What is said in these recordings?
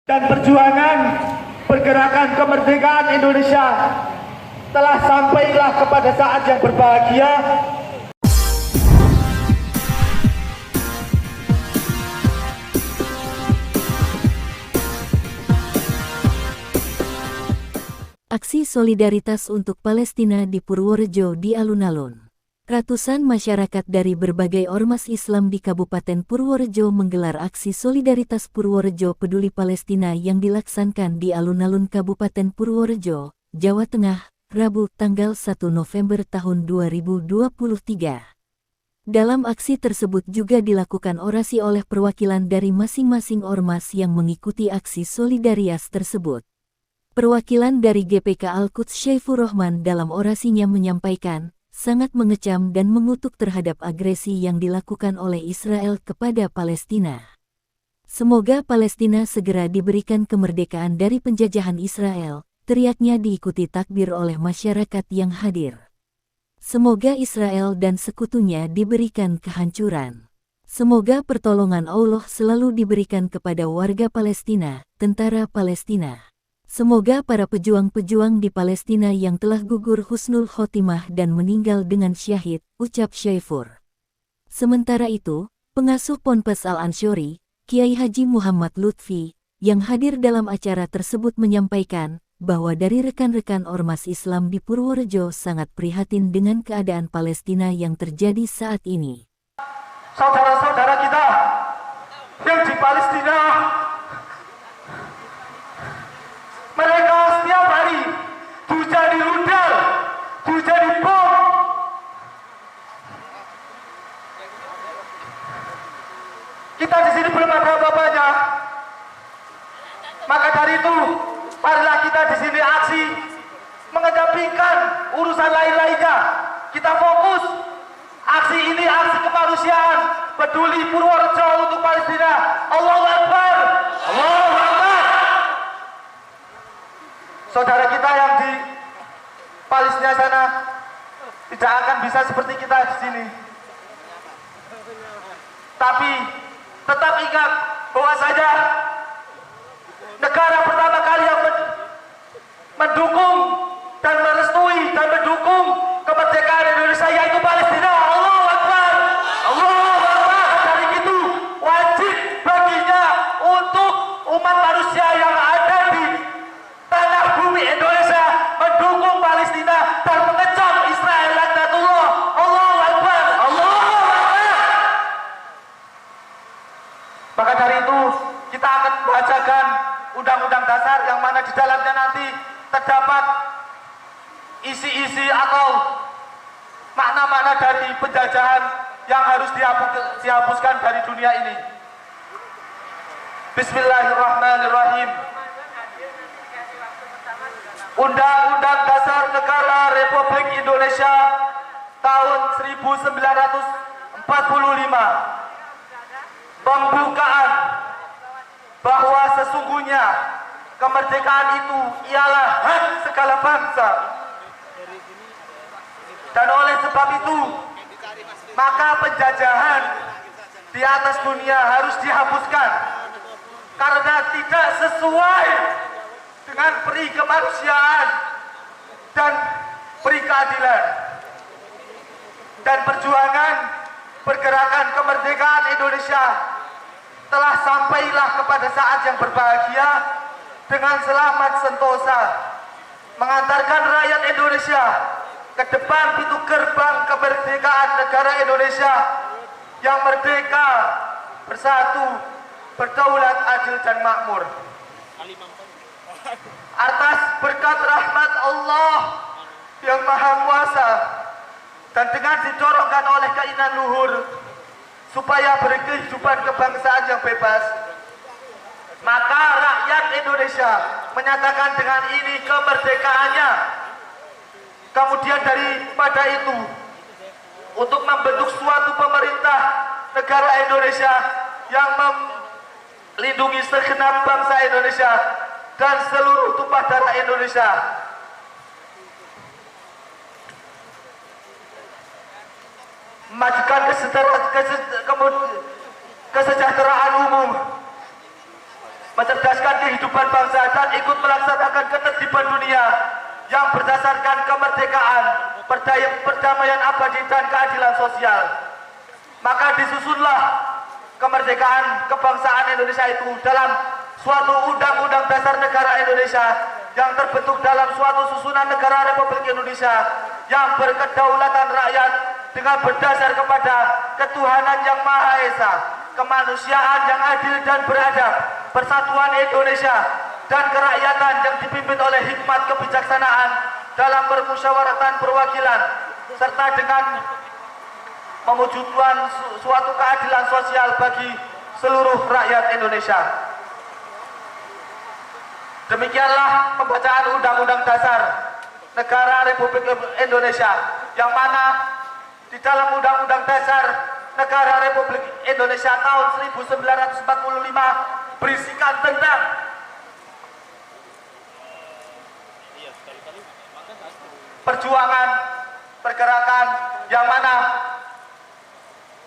dan perjuangan pergerakan kemerdekaan Indonesia telah sampailah kepada saat yang berbahagia. Aksi solidaritas untuk Palestina di Purworejo di alun-alun. Ratusan masyarakat dari berbagai ormas Islam di Kabupaten Purworejo menggelar aksi solidaritas Purworejo Peduli Palestina yang dilaksanakan di alun-alun Kabupaten Purworejo, Jawa Tengah, Rabu tanggal 1 November tahun 2023. Dalam aksi tersebut juga dilakukan orasi oleh perwakilan dari masing-masing ormas yang mengikuti aksi solidaritas tersebut. Perwakilan dari GPK Al-Quds Syaifur Rahman dalam orasinya menyampaikan, sangat mengecam dan mengutuk terhadap agresi yang dilakukan oleh Israel kepada Palestina. Semoga Palestina segera diberikan kemerdekaan dari penjajahan Israel, teriaknya diikuti takbir oleh masyarakat yang hadir. Semoga Israel dan sekutunya diberikan kehancuran. Semoga pertolongan Allah selalu diberikan kepada warga Palestina, tentara Palestina. Semoga para pejuang-pejuang di Palestina yang telah gugur husnul khotimah dan meninggal dengan syahid, ucap Syaifur. Sementara itu, pengasuh Ponpes Al-Ansyori, Kiai Haji Muhammad Lutfi, yang hadir dalam acara tersebut menyampaikan bahwa dari rekan-rekan ormas Islam di Purworejo sangat prihatin dengan keadaan Palestina yang terjadi saat ini. Saudara-saudara kita yang di Palestina, mereka setiap hari dijadi rudal, dijadi bom. Kita di sini belum ada apa-apanya. Maka dari itu, marilah kita di sini aksi mengedepankan urusan lain-lainnya. Kita fokus aksi ini, aksi kemanusiaan, peduli Purworejo untuk Palestina. Allahu Akbar, Allahu Akbar. Saudara kita yang di Palestina sana tidak akan bisa seperti kita di sini. Tapi tetap ingat bahwa saja negara pertama kali yang mendukung dan merestui dan mendukung kemerdekaan Indonesia yaitu Palestina. Allahu Akbar, Allahu Akbar. Dari itu wajib baginya untuk umat manusia yang ada di tanah bumi Indonesia mendukung Palestina dan mengecam Israel laknatullah. Allahu Akbar, Allahu Akbar. Maka dari itu kita akan membacakan Undang-Undang Dasar yang mana di dalamnya nanti terdapat isi-isi atau makna-makna dari penjajahan yang harus dihapuskan dari dunia ini. Bismillahirrahmanirrahim. Undang-Undang Dasar Negara Republik Indonesia tahun 1945 pembukaan bahwa sesungguhnya kemerdekaan itu ialah hak segala bangsa, dan oleh sebab itu maka penjajahan di atas dunia harus dihapuskan karena tidak sesuai dengan peri kemanusiaan dan peri keadilan. Dan perjuangan pergerakan kemerdekaan Indonesia telah sampailah kepada saat yang berbahagia dengan selamat sentosa, mengantarkan rakyat Indonesia ke depan pintu gerbang kemerdekaan negara Indonesia yang merdeka, bersatu, berdaulat, adil dan makmur. Atas berkat rahmat Allah yang Maha Kuasa dan dengan didorongkan oleh keinginan luhur supaya berkehidupan kebangsaan yang bebas, maka rakyat Indonesia menyatakan dengan ini kemerdekaannya. Kemudian daripada itu, untuk membentuk suatu pemerintah negara Indonesia yang melindungi segenap bangsa Indonesia dan seluruh tumpah darah Indonesia. Memajukan kesejahteraan umum mencerdaskan kehidupan bangsa dan ikut melaksanakan ketertiban dunia yang berdasarkan kemerdekaan, perdamaian abadi dan keadilan sosial. Maka disusunlah kemerdekaan kebangsaan Indonesia itu dalam suatu Undang-Undang Dasar Negara Indonesia yang terbentuk dalam suatu susunan negara Republik Indonesia yang berkedaulatan rakyat dengan berdasar kepada ketuhanan yang Maha Esa, kemanusiaan yang adil dan beradab, persatuan Indonesia, dan kerakyatan yang dipimpin oleh hikmat kebijaksanaan dalam permusyawaratan perwakilan, serta dengan mewujudkan suatu keadilan sosial bagi seluruh rakyat Indonesia. Demikianlah pembacaan Undang-Undang Dasar Negara Republik Indonesia, yang mana di dalam Undang-Undang Dasar Negara Republik Indonesia tahun 1945 berisikan tentang perjuangan, pergerakan, yang mana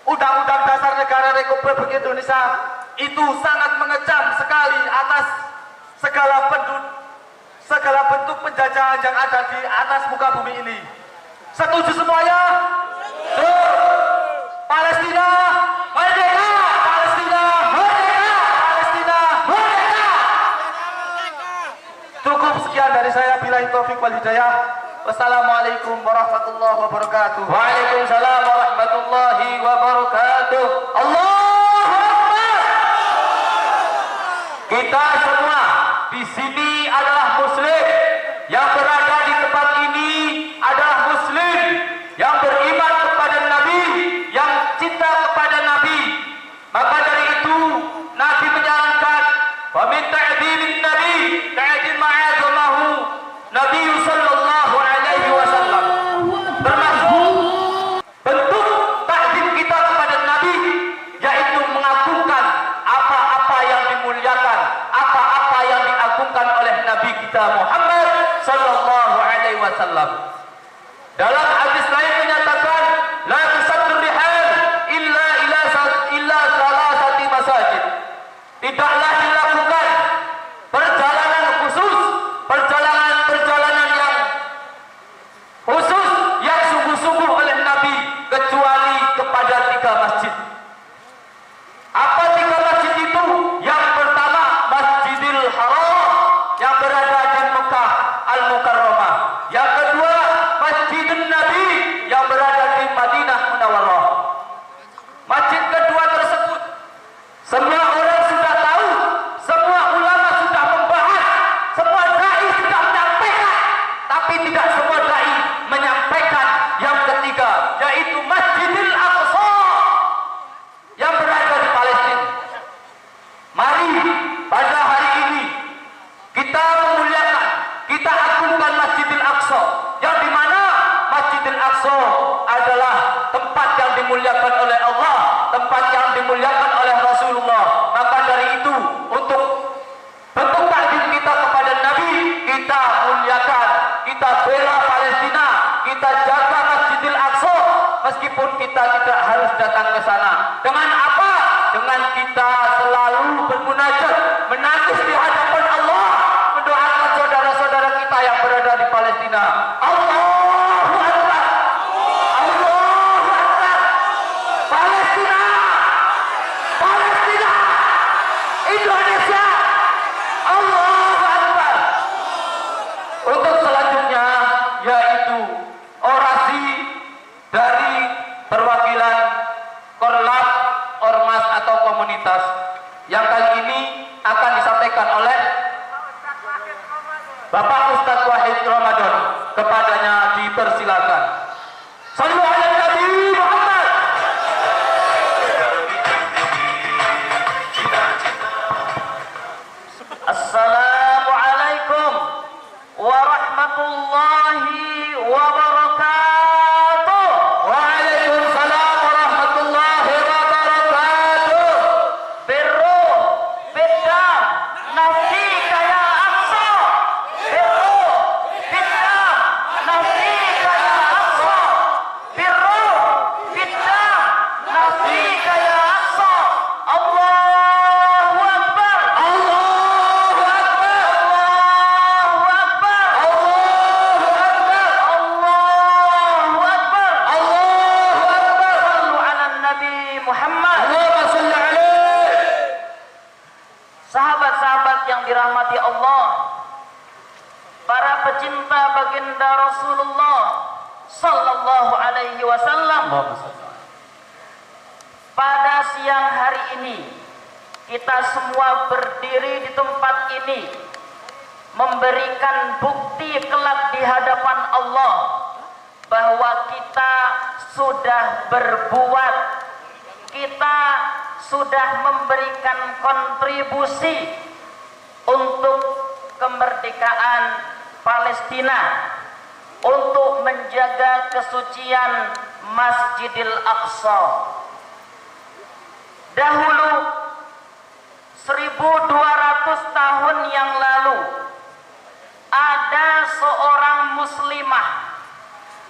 Undang-Undang Dasar Negara Republik Indonesia itu sangat mengecam sekali atas segala bentuk penjajahan yang ada di atas muka bumi ini. Setuju semuanya? Palestina merdeka! Palestina merdeka! Palestina merdeka! Cukup sekian dari saya. Billahi taufik wal hidayah. Wassalamualaikum warahmatullahi wabarakatuh. Waalaikumsalam warahmatullahi wabarakatuh. Allahu Akbar. Kita semua di sini adalah muslim, yang berada di tempat ini adalah muslim yang beriman kepada Nabi, yang cinta kepada Nabi. Maka dari itu Nabi menyarankan, wa min ta'dilin nabi ta'dil ma'azamahu Nabi sallallahu alaihi wasallam. Termasuk bentuk takdim kita kepada Nabi yaitu mengagungkan apa-apa yang dimuliakan, apa-apa yang diagungkan oleh Nabi kita Muhammad sallallahu alaihi wasallam. Dalam hadis lain menyatakan, la tusaddur rihal illa salasati masajid. Tidaklah dilakukan perjalanan khusus, perjalanan yang khusus, yang sungguh-sungguh oleh Nabi, kecuali kepada 3 masjid. Apa 3 masjid itu? Yang pertama, Masjidil Haram yang berada di Mekah Al-Mukarramah. Yang kedua, Masjidun Nabi yang berada di Madinah Munawwarah. Masjid kedua tersebut semua orang sudah tahu, semua ulama sudah membahas, semua dai sudah menyampaikan, tapi tidak semua dai menyampaikan yang ketiga, yaitu Masjidil Aqsa yang berada di Palestina. Mari pada hari ini kita memuliakan, kita agungkan Masjidil Aqsa, yang dimana Masjidil Aqsa adalah tempat yang dimuliakan oleh Allah, tempat yang dimuliakan oleh Rasulullah. Maka dari itu, untuk bentuk takdim kita kepada Nabi, kita muliakan, kita bela Palestina, kita jaga Masjidil Aqsa, meskipun kita tidak harus datang ke sana. Dengan apa? Dengan kita selalu bermunajat, menangis di hadapan Allah, mendoakan saudara-saudara kita yang berada di Palestina. Allahu Akbar. Allahu Akbar. Palestina. Palestina. Indonesia. Allahu Akbar. Untuk selanjutnya yaitu orasi dari perwakilan Korlap, ormas atau komunitas, yang kali ini akan disampaikan oleh Bapak Ustadz Wahid Ramadan. Kepadanya dipersilakan. Sallu ala Nabi Muhammad. Assalamualaikum warahmatullahi wabarakatuh. Waalaikumsalam warahmatullahi wabarakatuh. Birruh, biddam, nafsika ya Aqsa. Birruh, biddam, nafsika ya Aqsa. Birruh, biddam, nafsika ya Aqsa. Allahu Akbar. Allahu sahabat yang dirahmati Allah, para pecinta baginda Rasulullah sallallahu alaihi wasallam. Pada siang hari ini kita semua berdiri di tempat ini memberikan bukti kelak di hadapan Allah bahwa kita sudah berbuat, kita sudah memberikan kontribusi untuk kemerdekaan Palestina, untuk menjaga kesucian Masjidil Aqsa. Dahulu 1200 tahun yang lalu ada seorang muslimah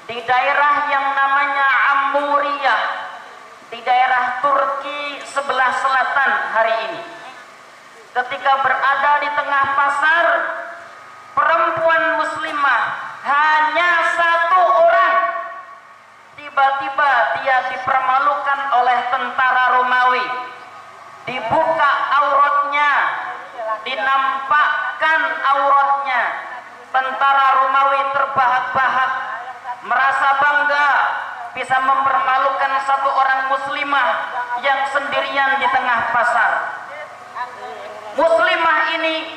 di daerah yang namanya Amuriyah, di daerah Turki sebelah selatan hari ini. Ketika berada di tengah pasar, perempuan muslimah hanya satu orang. Tiba-tiba dia dipermalukan oleh tentara Romawi. Dibuka auratnya, dinampakkan auratnya. Tentara Romawi terbahak-bahak, merasa bangga bisa mempermalukan satu orang muslimah yang sendirian di tengah pasar. Muslimah ini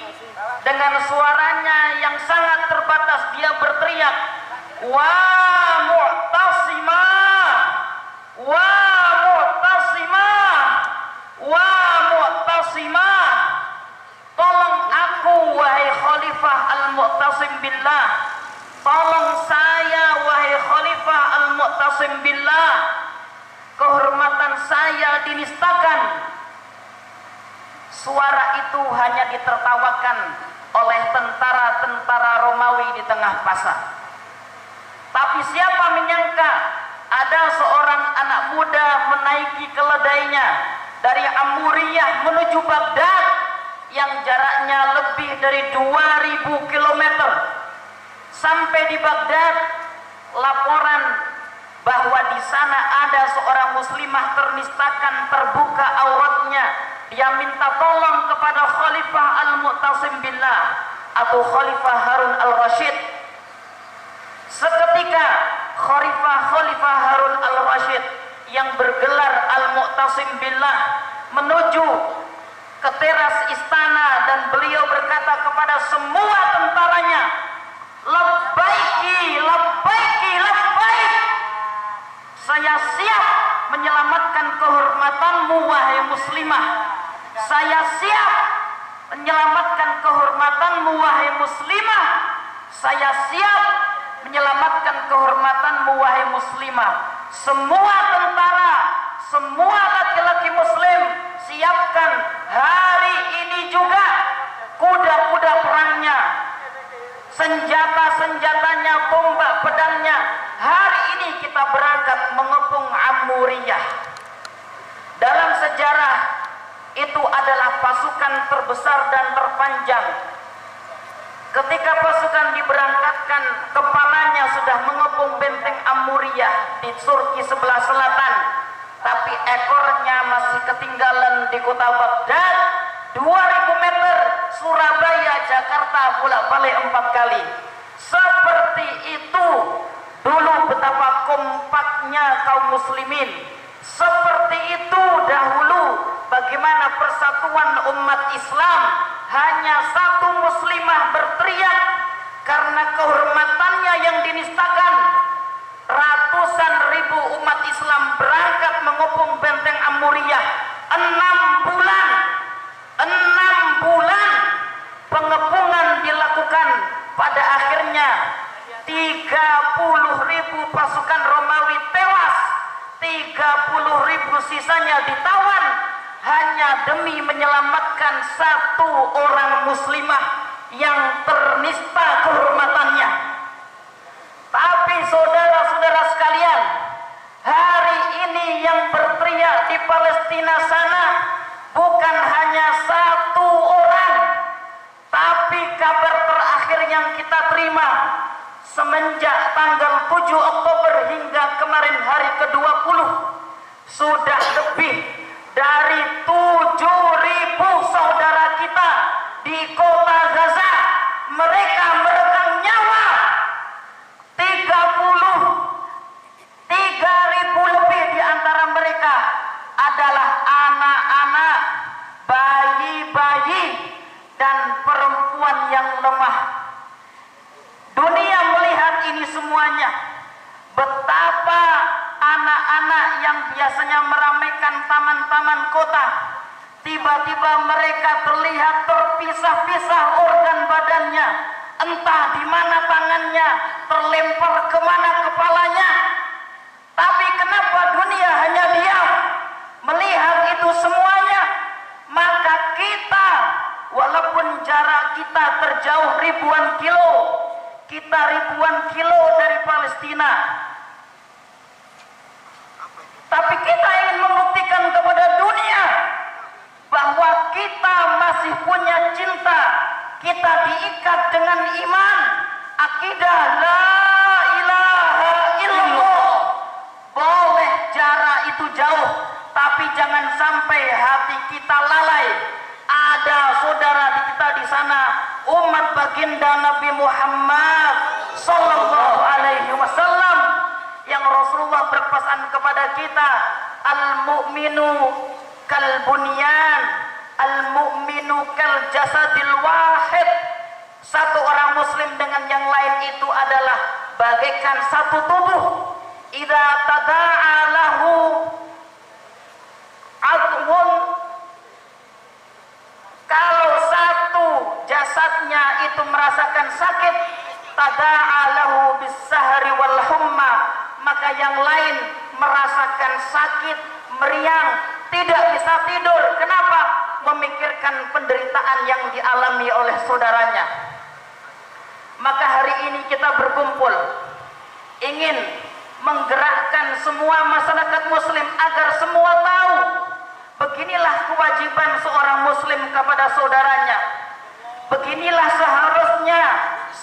dengan suaranya yang sangat terbatas dia berteriak, "Wa mu'tasimah, wa mu'tasimah, wa mu'tasimah. Tolong aku wahai Khalifah al-Mu'tasim billah. Tolong saya wahai Khalifah al-Mu'tasim billah. Kehormatan saya dinistakan." Suara itu hanya ditertawakan oleh tentara-tentara Romawi di tengah pasar. Tapi siapa menyangka ada seorang anak muda menaiki keledainya dari Amuriyah menuju Baghdad yang jaraknya lebih dari 2000 km. Sampai di Baghdad, laporan bahwa di sana ada seorang muslimah ternistakan, terbuka auratnya. Dia minta tolong kepada Khalifah al-Mu'tasim billah atau Khalifah Harun al-Rashid. Seketika Khalifah Harun al-Rashid yang bergelar al-Mu'tasim billah menuju ke teras istana dan beliau berkata kepada semua tentaranya, "Labbaiki, labbaiki, labbaik. Saya siap menyelamatkan kehormatanmu wahai muslimah. Saya siap menyelamatkan kehormatanmu wahai muslimah. Saya siap menyelamatkan kehormatanmu wahai muslimah. Semua tentara, semua laki-laki muslim, siapkan hari ini juga kuda-kuda perangnya, senjata-senjatanya, tombak pedangnya. Hari ini kita berangkat mengepung Amuriyah." Dalam sejarah itu adalah pasukan terbesar dan terpanjang. Ketika pasukan diberangkatkan, kepalanya sudah mengepung benteng Amuriyah di Turki sebelah selatan, tapi ekornya masih ketinggalan di kota Baghdad. 2000 meter, Surabaya, Jakarta bolak-balik 4 kali. Seperti itu dulu betapa kompaknya kaum muslimin. Seperti itu dahulu bagaimana persatuan umat Islam. Hanya satu muslimah berteriak karena kehormatannya yang dinistakan. Ratusan ribu umat Islam berangkat mengepung benteng Amuriyah. 6 bulan pengepungan dilakukan. Pada akhirnya 30.000 pasukan Romawi tewas, 30.000 sisanya ditawan hanya demi menyelamatkan satu orang muslimah yang ternista kehormatannya. Tapi saudara-saudara sekalian, hari ini yang berteriak di Palestina sana bukan hanya satu orang, tapi kabar terakhir yang kita terima semenjak tanggal 7 Oktober hingga kemarin hari ke-20 sudah lebih dari 7.000 saudara kita di kota Gaza mereka meregang nyawa 3.000 lebih di antara mereka adalah anak-anak, bayi-bayi, dan perempuan yang lemah. Dunia melihat ini semuanya. Betapa anak-anak yang biasanya meramaikan taman-taman kota, tiba-tiba mereka terlihat terpisah-pisah organ badannya, entah di mana tangannya, terlempar kemana kepalanya. Tapi kenapa dunia hanya diam melihat itu semuanya? Maka kita, walaupun jarak kita terjauh ribuan kilo, kita ribuan kilo dari Palestina, tapi kita ingin membuktikan kepada dunia bahwa kita masih punya cinta. Kita diikat dengan iman, akidah la ilaha illallah. Boleh jarak itu jauh, tapi jangan sampai hati kita lalai. Ada saudara kita di sana, umat baginda Nabi Muhammad sallallahu alaihi wasallam, yang Rasulullah berpesan kepada kita, al-mu'minu kal bunyan, al-mu'minu kal jasadil wahid. Satu orang muslim dengan yang lain itu adalah bagaikan satu tubuh. Idza tada'a lahu adwun, kalau satu jasadnya itu merasakan sakit, tada'a lahu bis-sahri wal humma, maka yang lain merasakan sakit, meriang, tidak bisa tidur. Kenapa? Memikirkan penderitaan yang dialami oleh saudaranya. Maka hari ini kita berkumpul ingin menggerakkan semua masyarakat muslim agar semua tahu beginilah kewajiban seorang muslim kepada saudaranya. Beginilah seharusnya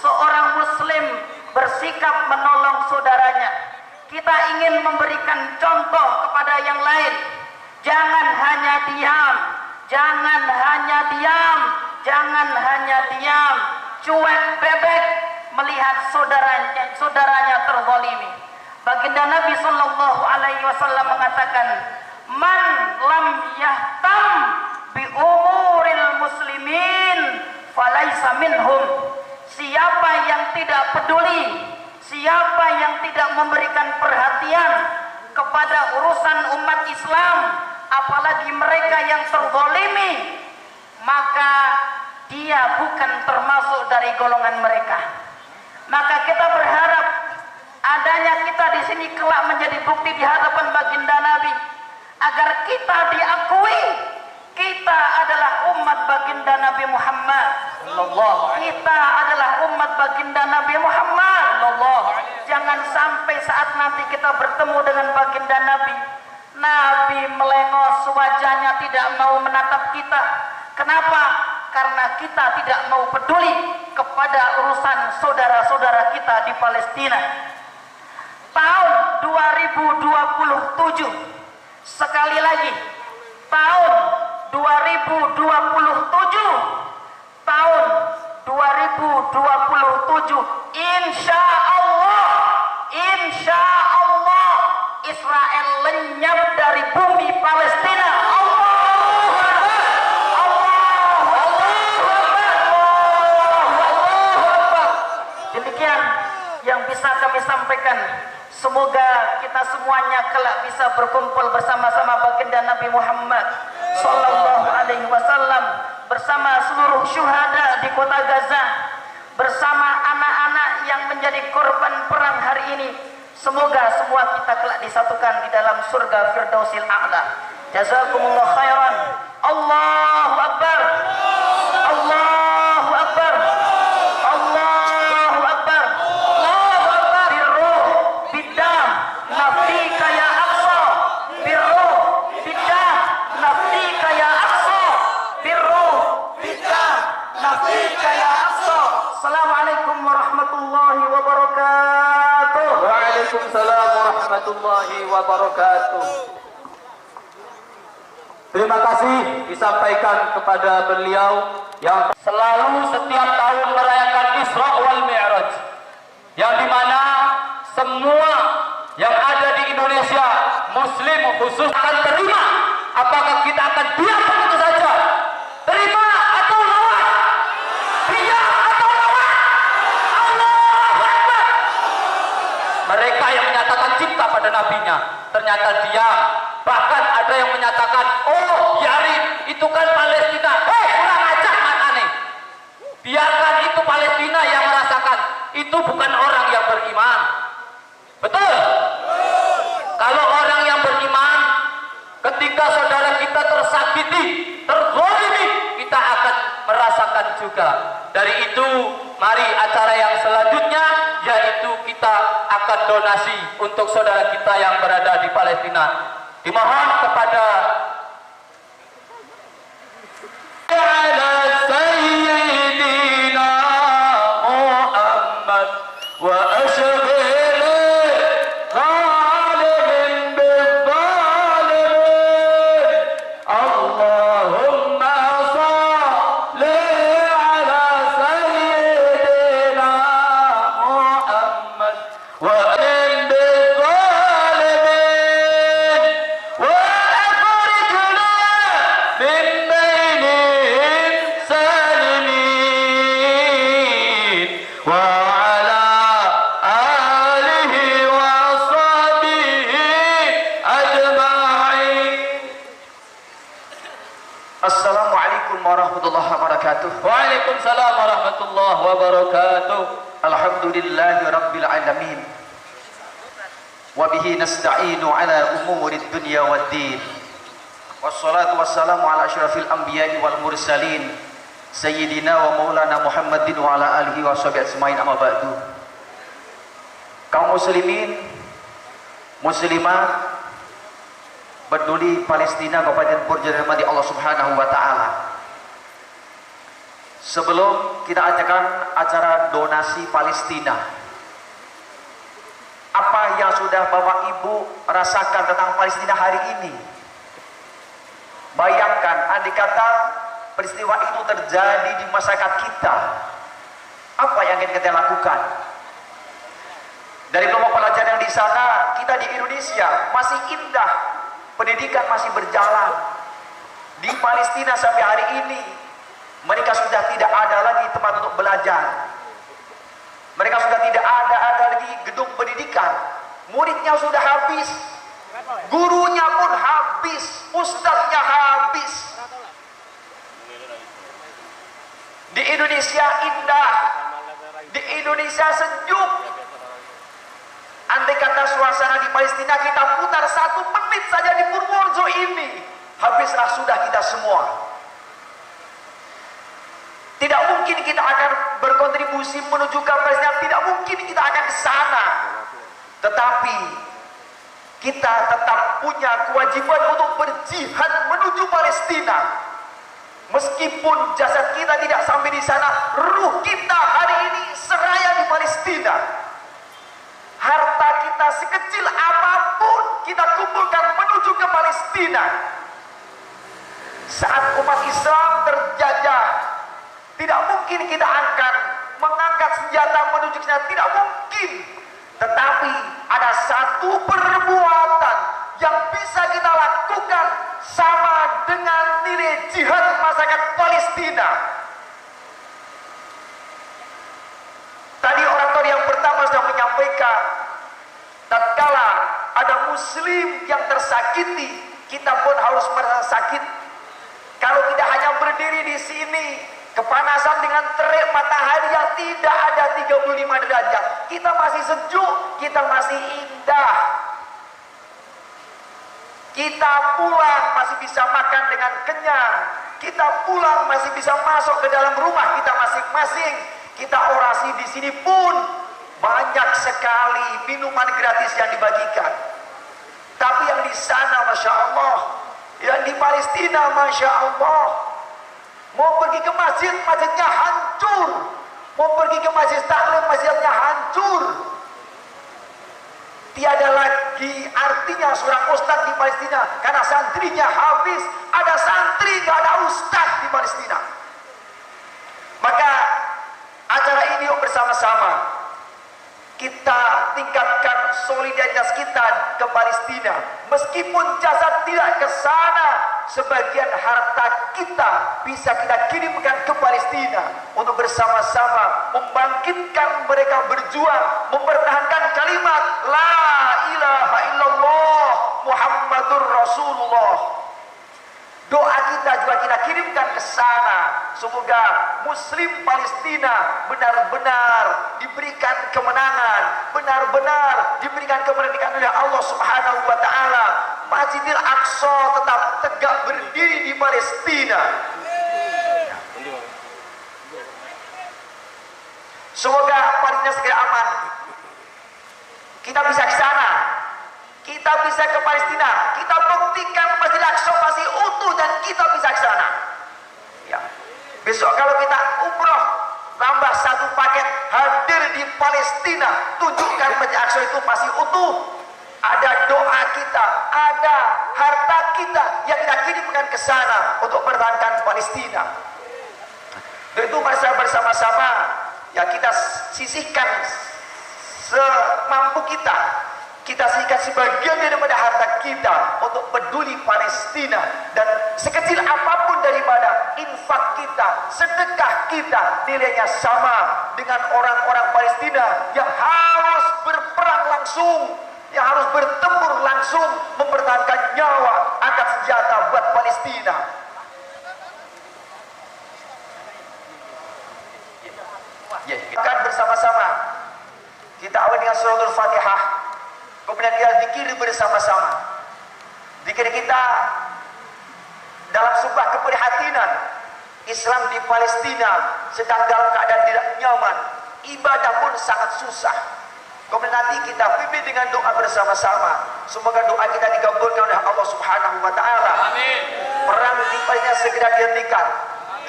seorang muslim bersikap menolong saudaranya. Kita ingin memberikan contoh kepada yang lain. Jangan hanya diam, jangan hanya diam, jangan hanya diam, cuek bebek melihat saudaranya terzalimi. Baginda Nabi sallallahu alaihi wasallam mengatakan, "Man lam yahtam bi umuril muslimin falaisa minhum." Siapa yang tidak peduli, siapa yang tidak memberikan perhatian kepada urusan umat Islam, apalagi mereka yang terzalimi, maka dia bukan termasuk dari golongan mereka. Maka kita berharap adanya kita di sini kelak menjadi bukti di hadapan baginda Nabi, agar kita diakui kita adalah umat baginda Nabi Muhammad. Kita adalah umat baginda Nabi Muhammad. Jangan sampai saat nanti kita bertemu dengan baginda Nabi, Nabi melengos wajahnya, tidak mau menatap kita. Kenapa? Karena kita tidak mau peduli kepada urusan saudara-saudara kita di Palestina. Tahun 2027, sekali lagi, tahun 2027, tahun 2027, insya Allah Israel lenyap dari bumi Palestina. Demikian yang bisa kami sampaikan. Semoga kita semuanya kelak bisa berkumpul bersama-sama baginda Nabi Muhammad sallallahu alaihi wasallam, bersama seluruh syuhada di kota Gaza, bersama anak-anak yang menjadi korban perang hari ini. Semoga semua kita kelak disatukan di dalam surga Firdausil A'la. Jazakumullah khairan. Allahu Akbar. Allahu Akbar. Allahu Akbar. Allahu Akbar. Birruh biddam nafika ya Aqsa. Birruh biddam nafika ya Aqsa. Birruh biddam nafika ya Aqsa. Assalamualaikum warahmatullahi wabarakatuh. Waalaikumsalam warahmatullahi wabarakatuh. Terima kasih disampaikan kepada beliau yang selalu setiap tahun merayakan Isra wal Mi'raj, yang dimana semua yang ada di Indonesia Muslim khusus akan terima. Apakah kita akan diam begitu saja? Terima atau lawan? Diam atau lawan? Allahu Akbar. Mereka yang menyatakan cinta pada nabinya ternyata diam. Bahkan ada yang menyatakan, oh biarin, itu kan Palestina. Kurang ajar mata nih. Biarkan itu Palestina yang merasakan. Itu bukan orang yang beriman. Betul? Kalau orang yang beriman, ketika saudara kita tersakiti, terzalimi, kita akan merasakan juga. Dari itu, mari acara yang selanjutnya, yaitu kita akan donasi untuk saudara kita yang berada di Palestina. Dimohon kepada ala sayyidina Muhammad wa ashghil zalimin bizzalimin. Allahumma salli ala sayyidina Muhammad wa Assalamualaikum warahmatullahi wabarakatuh. Waalaikumsalam warahmatullahi wabarakatuh. Alhamdulillahi rabbil alamin. Wa bihi nasta'inu ala umurid dunya waddin. Wassalatu wassalamu ala asyrafil anbiya'i wal mursalin sayyidina wa maulana Muhammadin wa ala alihi wa sahbihi ajmain, amma ba'du. Kaum muslimin, muslimat, peduli Palestina Kabupaten Purworejo dirahmati Allah Subhanahu wa taala. Sebelum kita adakan acara donasi Palestina, apa yang sudah Bapak Ibu rasakan tentang Palestina hari ini? Bayangkan andai kata peristiwa itu terjadi di masyarakat kita, apa yang akan kita lakukan? Dari kelompok pelajar yang di sana, kita di Indonesia masih indah, pendidikan masih berjalan. Di Palestina sampai hari ini, mereka sudah tidak ada lagi tempat untuk belajar. Mereka sudah tidak ada lagi gedung pendidikan. Muridnya sudah habis, gurunya pun habis, ustadznya habis. Di Indonesia indah, di Indonesia sejuk. Andai kata suasana di Palestina kita putar 1 menit saja di Purworejo ini, habislah sudah kita semua. Tidak mungkin kita akan berkontribusi menuju ke Palestina, tidak mungkin kita akan ke sana. Tetapi kita tetap punya kewajiban untuk berjihad menuju Palestina. Meskipun jasad kita tidak sampai di sana, ruh kita hari ini seraya di Palestina. Harta kita sekecil apapun kita kumpulkan menuju ke Palestina. Saat umat Islam terjajah, tidak mungkin kita akan mengangkat senjata menuju ke sana, tidak mungkin. Tetapi ada satu perbuatan yang bisa kita lakukan sama dengan nilai jihad masyarakat Palestina. Tadi orator yang pertama sudah menyampaikan, tatkala ada muslim yang tersakiti, kita pun harus merasa sakit. Kalau tidak hanya berdiri di sini, kepanasan dengan terik matahari yang tidak ada 35 derajat, kita masih sejuk, kita masih indah. Kita pulang masih bisa makan dengan kenyang, kita pulang masih bisa masuk ke dalam rumah kita masing-masing. Kita orasi di sini pun banyak sekali minuman gratis yang dibagikan. Tapi yang di sana, masya Allah, yang di Palestina, masya Allah, mau pergi ke masjid, masjidnya hancur. Mau pergi ke masjid taklim, masjidnya hancur. Tiada lagi artinya seorang ustadz di Palestina karena santrinya habis. Ada santri, gak ada ustadz di Palestina. bersama-sama kita tingkatkan solidaritas kita ke Palestina. Meskipun jasad tidak ke sana, sebagian harta kita bisa kita kirimkan ke Palestina untuk bersama-sama membangkitkan mereka berjuang, mempertahankan kalimat La ilaha illallah Muhammadur Rasulullah. Doa kita juga kita kirimkan ke sana. Semoga Muslim Palestina benar-benar diberikan kemenangan, benar-benar diberikan kemerdekaan oleh Allah Subhanahu wa taala. Masjidil Aqsa tetap tegak berdiri di Palestina. Semoga Palestina segera aman. Kita bisa ke sana. Kita bisa ke Palestina, kita buktikan Masjid Al-Aqsa masih utuh dan kita bisa ke sana. Ya. Besok kalau kita umroh, tambah satu paket hadir di Palestina, tunjukkan Masjid Al-Aqsa itu masih utuh. Ada doa kita, ada harta kita yang kita kirimkan ke sana untuk pertahankan Palestina. Dan itu bersama-sama ya kita sisihkan semampu kita. Kita sisihkan sebagian daripada harta kita untuk peduli Palestina, dan sekecil apapun daripada infak kita, sedekah kita, nilainya sama dengan orang-orang Palestina yang harus berperang langsung, yang harus bertempur langsung, mempertahankan nyawa, angkat senjata buat Palestina. Akan bersama-sama kita awali dengan suratul Fatihah. Kemudian kita zikir bersama-sama. Zikir kita dalam sebuah keprihatinan. Islam di Palestina sedang dalam keadaan tidak nyaman. Ibadah pun sangat susah. Kemudian nanti kita pimpin dengan doa bersama-sama. Semoga doa kita dikabulkan oleh Allah Subhanahu wa taala. Amin. Perang di Palestina segera dihentikan.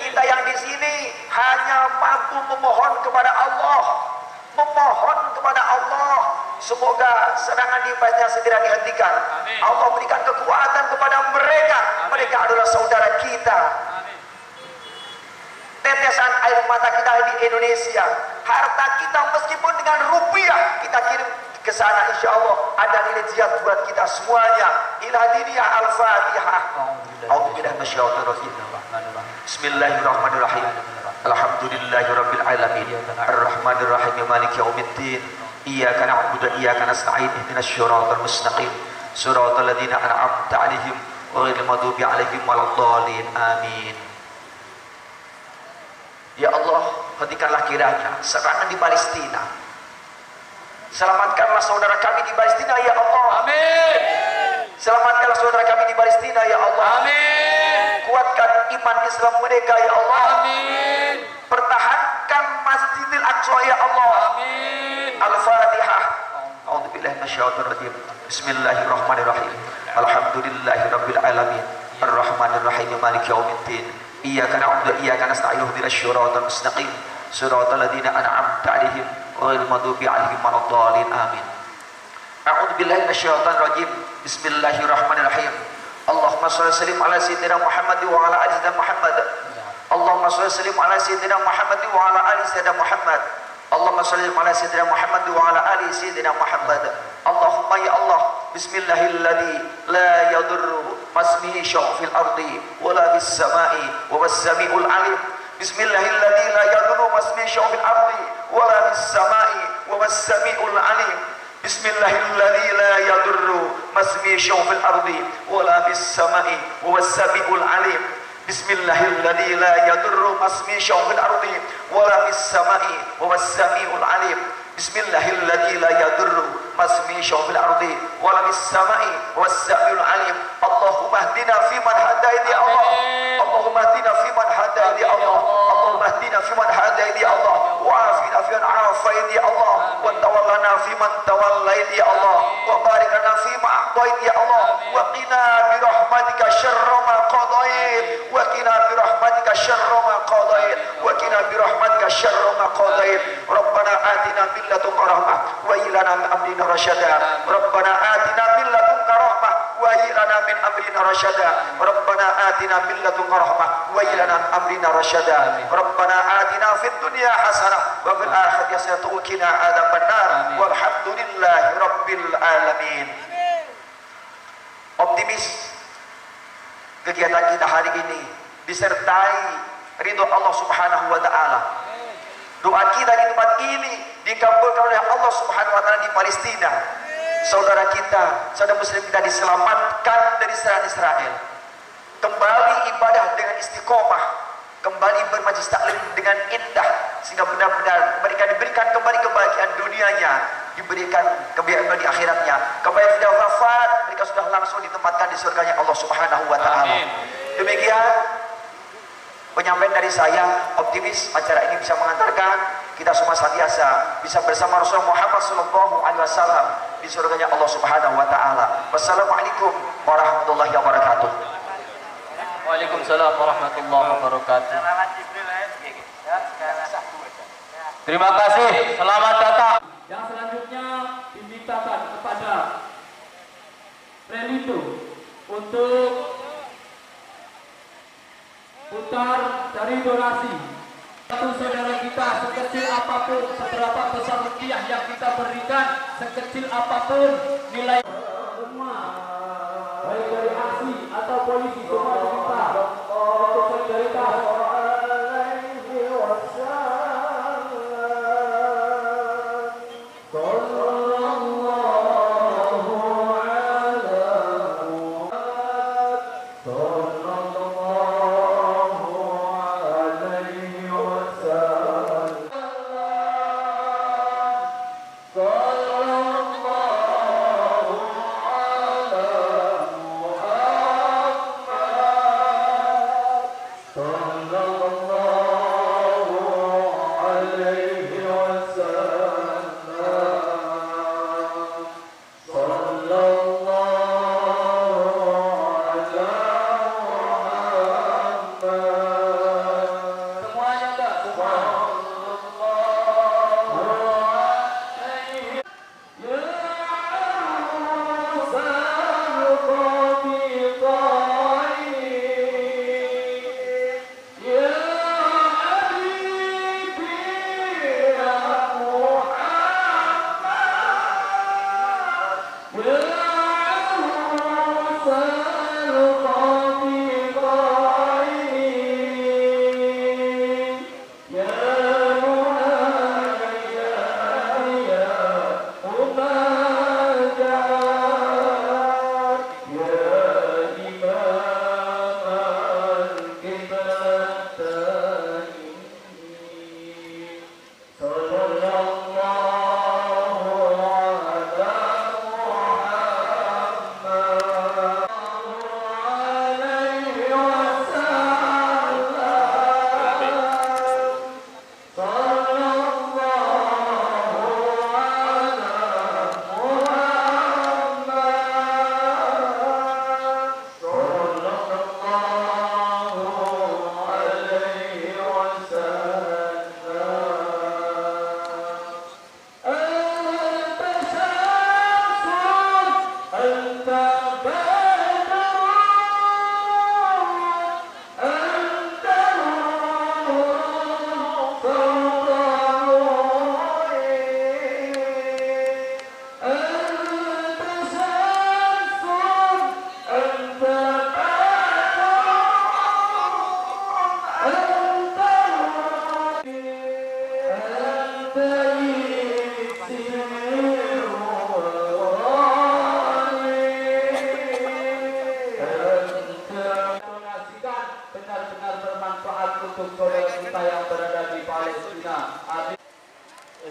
Kita yang di sini hanya mampu memohon kepada Allah. Memohon kepada Allah, semoga serangan di Palestina segera dihentikan. Amin. Allah berikan kekuatan kepada mereka. Amin. Mereka adalah saudara kita. Amin. Tetesan air mata kita di Indonesia, harta kita meskipun dengan rupiah kita kirim ke sana, insya Allah ada nilai jihad buat kita semuanya. Ila diniyah al-Fatihah. A'udzubillahi minasyaitonir rajim. Bismillahirrahmanirrahim. Alhamdulillahirabbil alamin. Arrahmanir rahim. Maliki yaumiddin. Iyyaka na'budu wa iyyaka nasta'in. Ihdinas siratal mustaqim. Siratal ladzina an'amta 'alaihim ghairil maghdubi 'alaihim waladdallin. Amin. Ya Allah, hentikanlah kiranya serangan di Palestina. Selamatkanlah saudara kami di Palestina ya Allah. Amin. Selamatkanlah saudara kami di Palestina ya Allah. Amin. Kuatkan iman Islam mereka ya Allah. Amin. Pertahankan Masjidil Aqsa ya Allah. Amin. Al-Fatihah. A'udzubillahi minasyaitonir rajim. Bismillahirrahmanirrahim. Alhamdulillahirabbil alamin. Arrahmanir rahim. Maliki yaumiddin. Iyyaka na'budu wa iyyaka nasta'in. Ihdinas siratal mustaqim. Siratal ladzina an'amta 'alaihim ghairil maghdubi 'alaihim waladdallin. Amin. A'udzubillahi minasyaitonir rajim. Bismillahirrahmanirrahim. Allahumma shalli wa sallim ala sayyidina Muhammad wa ala ali sayyidina Muhammad. Allahumma shalli wa sallim ala sayyidina Muhammad wa ala ali sayyidina Muhammad. Allahumma shalli ala sayyidina Muhammad wa ala ali sayyidina Muhammad. Allahumma ya Allah, bismillahilladzi la yadurru masmihi syai'un fil ardi wala fis samai wa was samiul alim. Bismillahilladzi la yadurru masmihi syai'un fil ardi wala fis samai wa was samiul alim. Bismillahilladzi la yadurru masmihi syai'un fil ardi wala fis samai wa was samiul alim. Bismillahilladzi la yadurru masmihi syai'un fil ardi wala fis samai wa was samiul alim. Bismillahilladzi la yadurru masmihi syai'un fil ardi wala fis samai was samiul alim. Allahumma hdina fi man hadait ya Allah. Allahumma hdina fi man hadait ya Allah. Allahumma hdina fi man hadait ya Allah. Wa afina fi man afait ya Allah. Wa tawallana fi man tawallait ya Allah. Wa barik lana fi ma a'tait ya Allah. Wa qina bi rahmatika syarra ma qadait. Wa qina bi rahmatika syarra ma qadait. Wa qina bi rahmatika syarra ma qadait. Rabbana atina min ladunka rahmah wa ilana min amrina rasyada. Rabbana atina min ladunka rahmah wa wa hayyi lana min amrina rasyada. Rabbana atina min ladunka rahmah wa hayyi lana min amrina rasyada. Rabbana atina fid dunya hasanah wa fil akhirati hasanah wa qina adzabannar. Walhamdulillahi rabbil alamin. Optimis kegiatan kita hari ini disertai ridho Allah Subhanahu wa taala. Doa kita di tempat ini dikabulkan oleh Allah Subhanahu wa taala di Palestina. Saudara kita, saudara muslim kita diselamatkan dari serangan Israel. Kembali ibadah dengan istiqomah, kembali bermajlis taklim dengan indah, sehingga benar-benar mereka diberikan kembali kebahagiaan dunianya, diberikan kebahagiaan di akhiratnya. Kembali sudah wafat, mereka sudah langsung ditempatkan di surganya Allah Subhanahu wa taala. Demikian penyampaian dari saya, optimis acara ini bisa mengantarkan kita semua senantiasa bisa bersama Rasulullah Muhammad SAW di surganya Allah Subhanahu wa taala. Wassalamualaikum warahmatullahi wabarakatuh. Waalaikumsalam warahmatullahi wabarakatuh. Terima kasih, selamat datang. Yang selanjutnya dimintakan kepada Relito untuk putar dari donasi. Satu saudara kita sekecil apapun, seberapa besar rupiah yang kita berikan, sekecil apapun nilai semua, baik dari aksi atau polisi, semua diminta untuk solidaritas.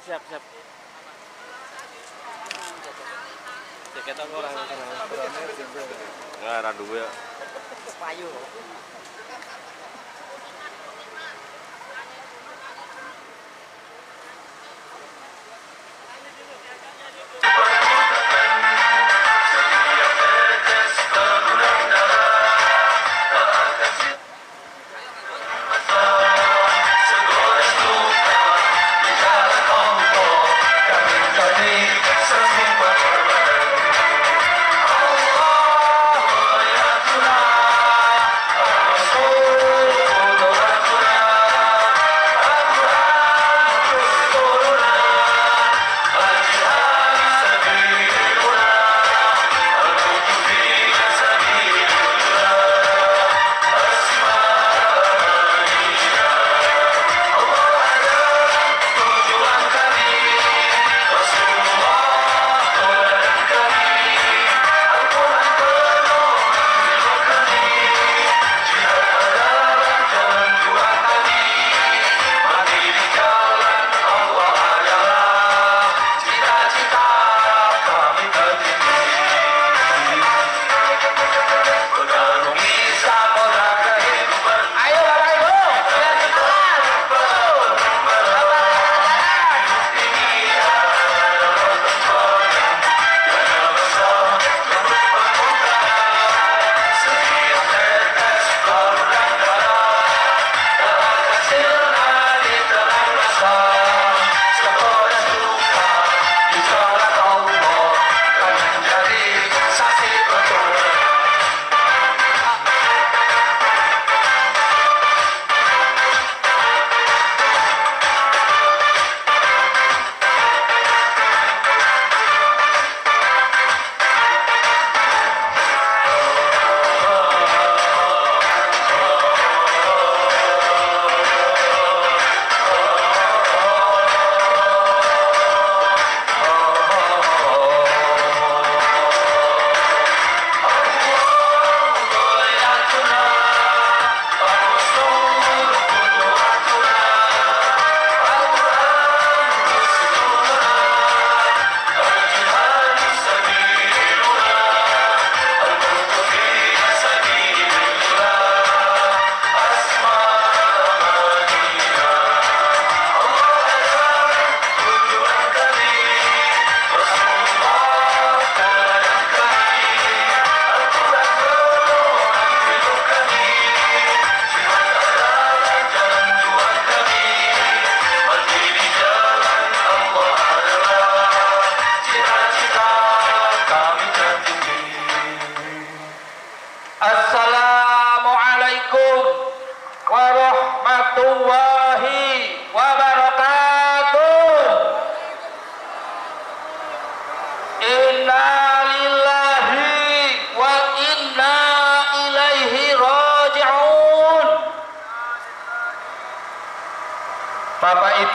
Siap. Jaket apa orang ya, randu ya. Payu.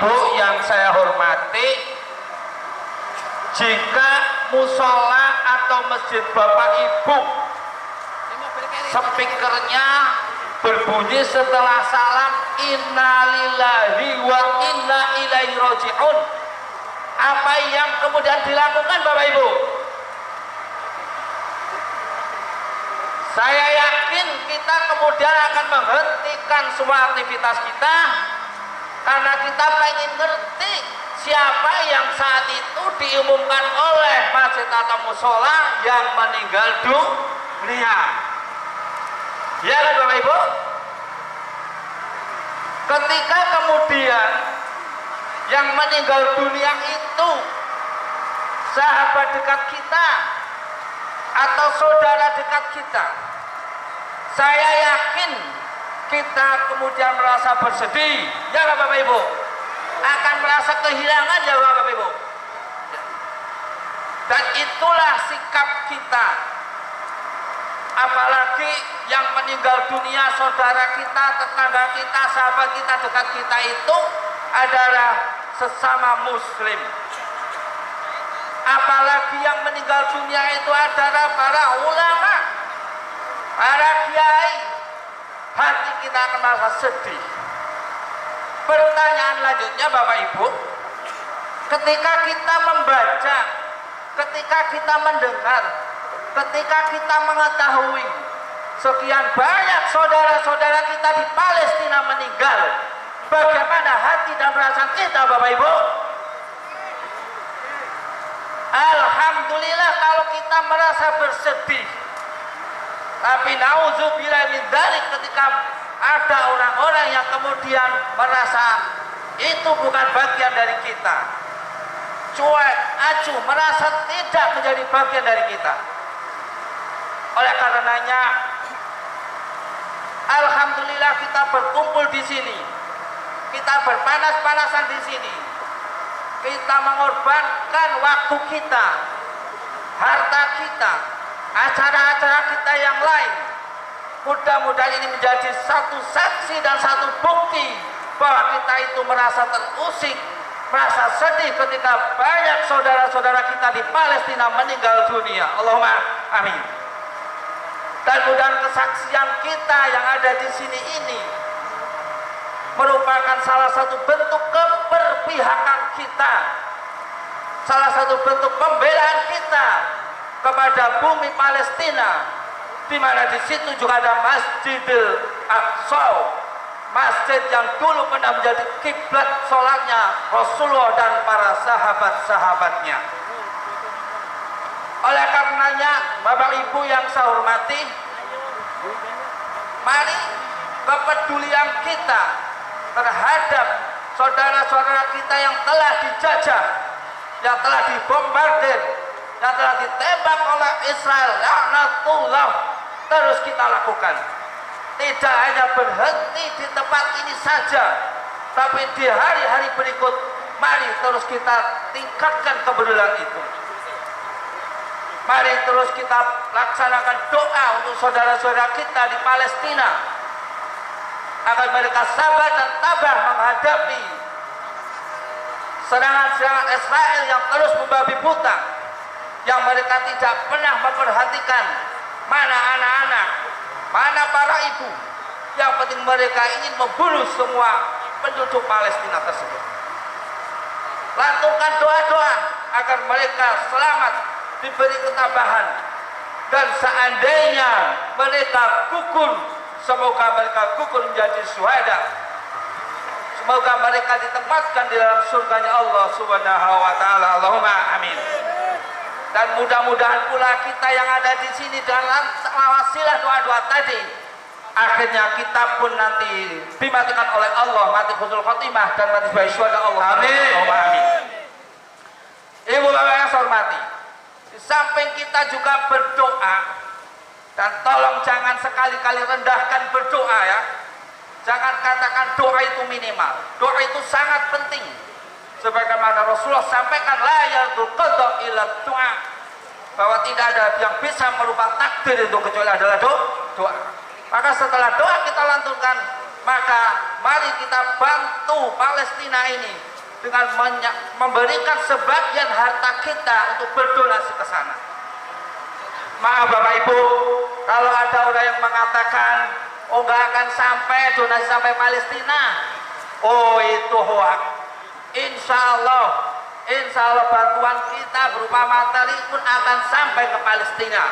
Ibu yang saya hormati, jika musola atau masjid Bapak Ibu speakernya berbunyi setelah salam innalillahi wa inna ilaihi raji'un, apa yang kemudian dilakukan Bapak Ibu? Saya yakin kita kemudian akan menghentikan semua aktivitas kita karena kita pengen ngerti siapa yang saat itu diumumkan oleh masjid atau musola yang meninggal dunia. Ya kan Bapak Ibu? Ketika kemudian yang meninggal dunia itu sahabat dekat kita atau saudara dekat kita, saya yakin kita kemudian merasa bersedih, ya Bapak Ibu, akan merasa kehilangan, ya Bapak Ibu. Dan itulah sikap kita. Apalagi yang meninggal dunia saudara kita, tetangga kita, sahabat kita, dekat kita itu adalah sesama muslim. Apalagi yang meninggal dunia itu adalah para ulama, para kiai, hati kita akan merasa sedih. Pertanyaan lanjutnya Bapak Ibu, ketika kita membaca, ketika kita mendengar, ketika kita mengetahui sekian banyak saudara-saudara kita di Palestina meninggal, bagaimana hati dan perasaan kita Bapak Ibu? Alhamdulillah kalau kita merasa bersedih. Tapi nauzubillah min dzalik, ketika ada orang-orang yang kemudian merasa itu bukan bagian dari kita, cuek, acuh, merasa tidak menjadi bagian dari kita. Oleh karenanya, alhamdulillah kita berkumpul di sini, kita berpanas-panasan di sini, kita mengorbankan waktu kita, harta kita, acara-acara kita yang lain. Mudah-mudahan ini menjadi satu saksi dan satu bukti bahwa kita itu merasa terusik, merasa sedih ketika banyak saudara-saudara kita di Palestina meninggal dunia. Allahumma amin. Dan mudah-mudahan kesaksian kita yang ada di sini ini merupakan salah satu bentuk keberpihakan kita, salah satu bentuk pembelaan kita kepada bumi Palestina, di mana di situ juga ada Masjidil Aqsa, masjid yang dulu pernah menjadi kiblat sholatnya Rasulullah dan para sahabat-sahabatnya. Oleh karenanya, Bapak Ibu yang saya hormati, mari kepedulian kita terhadap saudara-saudara kita yang telah dijajah, yang telah dibombardir, yang telah ditembak oleh Israel, laknatullah, terus kita lakukan. Tidak hanya berhenti di tempat ini saja, tapi di hari-hari berikut mari terus kita tingkatkan kepedulian itu. Mari terus kita laksanakan doa untuk saudara-saudara kita di Palestina agar mereka sabar dan tabah menghadapi serangan-serangan Israel yang terus membabi buta, yang mereka tidak pernah memperhatikan mana anak-anak, mana para ibu. Yang penting mereka ingin membunuh semua penduduk Palestina tersebut. Lantunkan doa-doa agar mereka selamat, diberi ketabahan, dan seandainya mereka gugur, semoga mereka gugur menjadi syuhada. Semoga mereka ditempatkan di dalam surganya Allah Subhanahu wa taala. Allahumma amin. Dan mudah-mudahan pula kita yang ada di sini dalam wasilah doa-doa tadi, akhirnya kita pun nanti dimatikan oleh Allah, mati husnul khotimah dan mati sebagai syuhada Allah. Amin. Allahumma amin. Ibu bapak yang saya hormati, di samping kita juga berdoa, dan tolong jangan sekali-kali rendahkan berdoa ya. Jangan katakan doa itu minimal. Doa itu sangat penting. Sebagaimana Rasulullah sampaikan, la yardul qadha illa doa, bahwa tidak ada yang bisa merubah takdir itu kecuali adalah doa. Maka setelah doa kita lantunkan, maka mari kita bantu Palestina ini dengan memberikan sebagian harta kita untuk berdonasi ke sana. Maaf Bapak Ibu, kalau ada orang yang mengatakan oh nggak akan sampai donasi sampai Palestina, oh itu hoax. Insya Allah bantuan kita berupa materi pun akan sampai ke Palestina.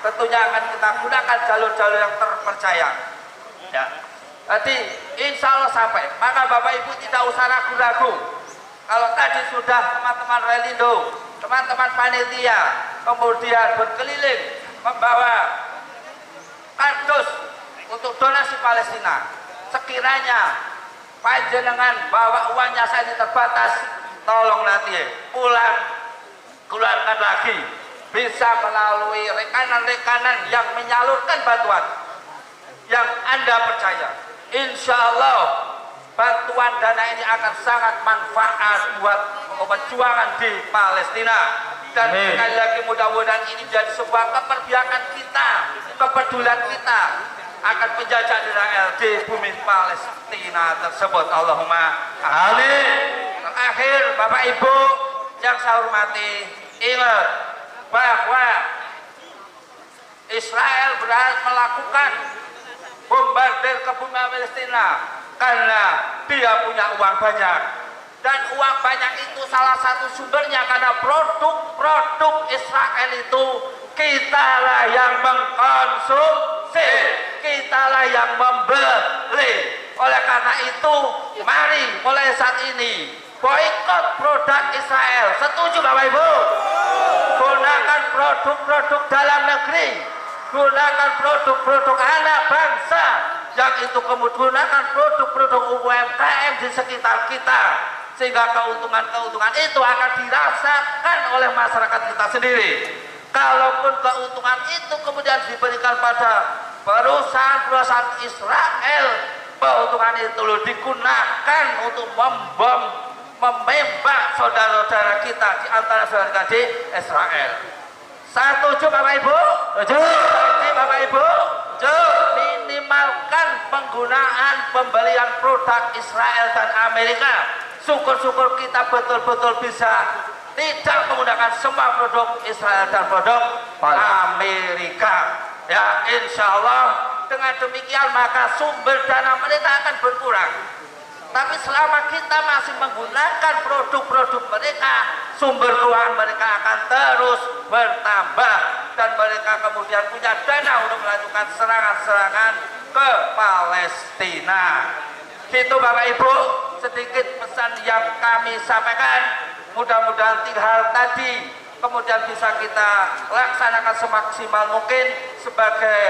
Tentunya akan kita gunakan jalur-jalur yang terpercaya. Ya. Jadi insya Allah sampai. Maka Bapak Ibu tidak usah ragu-ragu. Kalau tadi sudah teman-teman Relindo, teman-teman panitia, kemudian berkeliling membawa kardus untuk donasi Palestina. Sekiranya panjenengan bawa uangnya saya terbatas, tolong nanti pulang keluarkan lagi, bisa melalui rekanan-rekanan yang menyalurkan bantuan yang Anda percaya. Insya Allah bantuan dana ini akan sangat manfaat buat perjuangan di Palestina. Dan sekali lagi mudah-mudahan ini menjadi sebuah keperpihakan kita, kepedulian kita akan penjajah Israel di bumi Palestina tersebut. Allahumma amin. Terakhir Bapak Ibu yang saya hormati, ingat bahwa Israel berhasil melakukan bombardir ke bumi Palestina karena dia punya uang banyak, dan uang banyak itu salah satu sumbernya karena produk-produk Israel itu kitalah yang mengkonsumsi, kitalah yang membeli. Oleh karena itu mari mulai saat ini boikot produk Israel. Setuju Bapak Ibu? Gunakan produk-produk dalam negeri, gunakan produk-produk anak bangsa, yang itu kemudian gunakan produk-produk UMKM di sekitar kita, sehingga keuntungan-keuntungan itu akan dirasakan oleh masyarakat kita sendiri. Kalaupun keuntungan itu kemudian diberikan pada perusahaan-perusahaan Israel, keuntungan itu digunakan untuk memembak saudara-saudara kita di antara saudara kita di Israel. Setuju Bapak Ibu? Setuju Bapak Ibu? Minimalkan penggunaan pembelian produk Israel dan Amerika. Syukur-syukur kita betul-betul bisa tidak menggunakan semua produk Israel dan produk Amerika. Ya, insya Allah dengan demikian maka sumber dana mereka akan berkurang. Tapi selama kita masih menggunakan produk-produk mereka, sumber keuangan mereka akan terus bertambah, dan mereka kemudian punya dana untuk melakukan serangan-serangan ke Palestina. Gitu Bapak Ibu, sedikit pesan yang kami sampaikan. Mudah-mudahan 3 hal tadi kemudian bisa kita laksanakan semaksimal mungkin sebagai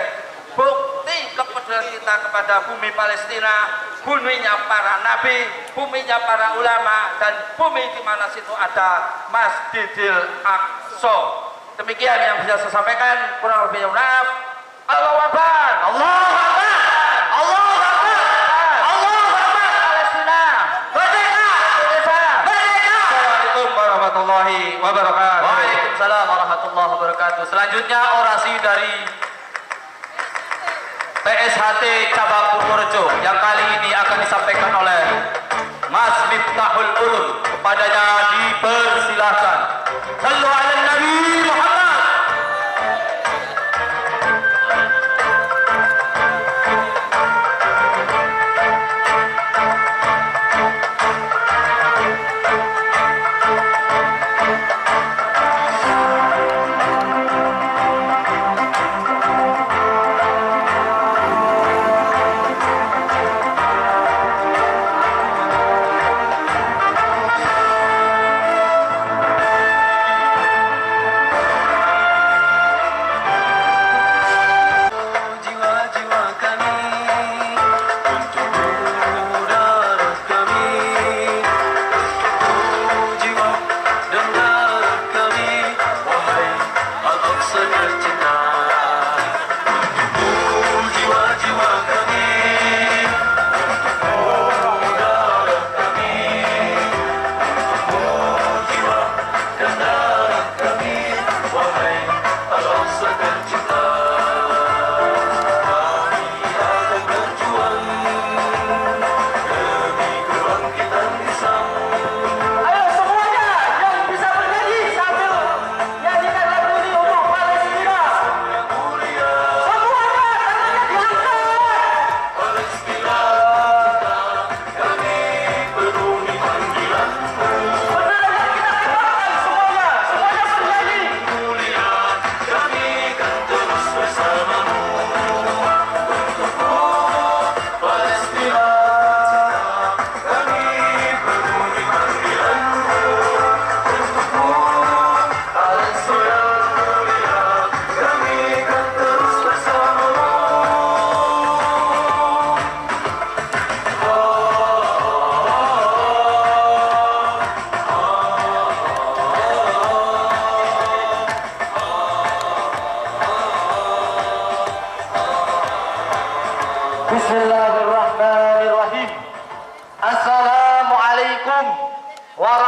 bukti kepedulian kita kepada bumi Palestina, buminya para nabi, buminya para ulama, dan bumi di mana situ ada Masjidil Aqsa. Demikian yang bisa saya sampaikan, kurang lebihnya maaf. Allahu Akbar, Allahu Akbar, Allahu Akbar, Allahu Akbar. Palestina merdeka, Indonesia merdeka. Assalamualaikum warahmatullahi wabarakatuh. Waalaikumsalam warahmatullahi wabarakatuh. Selanjutnya orasi dari PSHT Cabang Purworejo yang kali ini akan disampaikan oleh Mas Miftahul Ulum. Kepadanya dipersilahkan. Sallu ala Nabi Muhammad.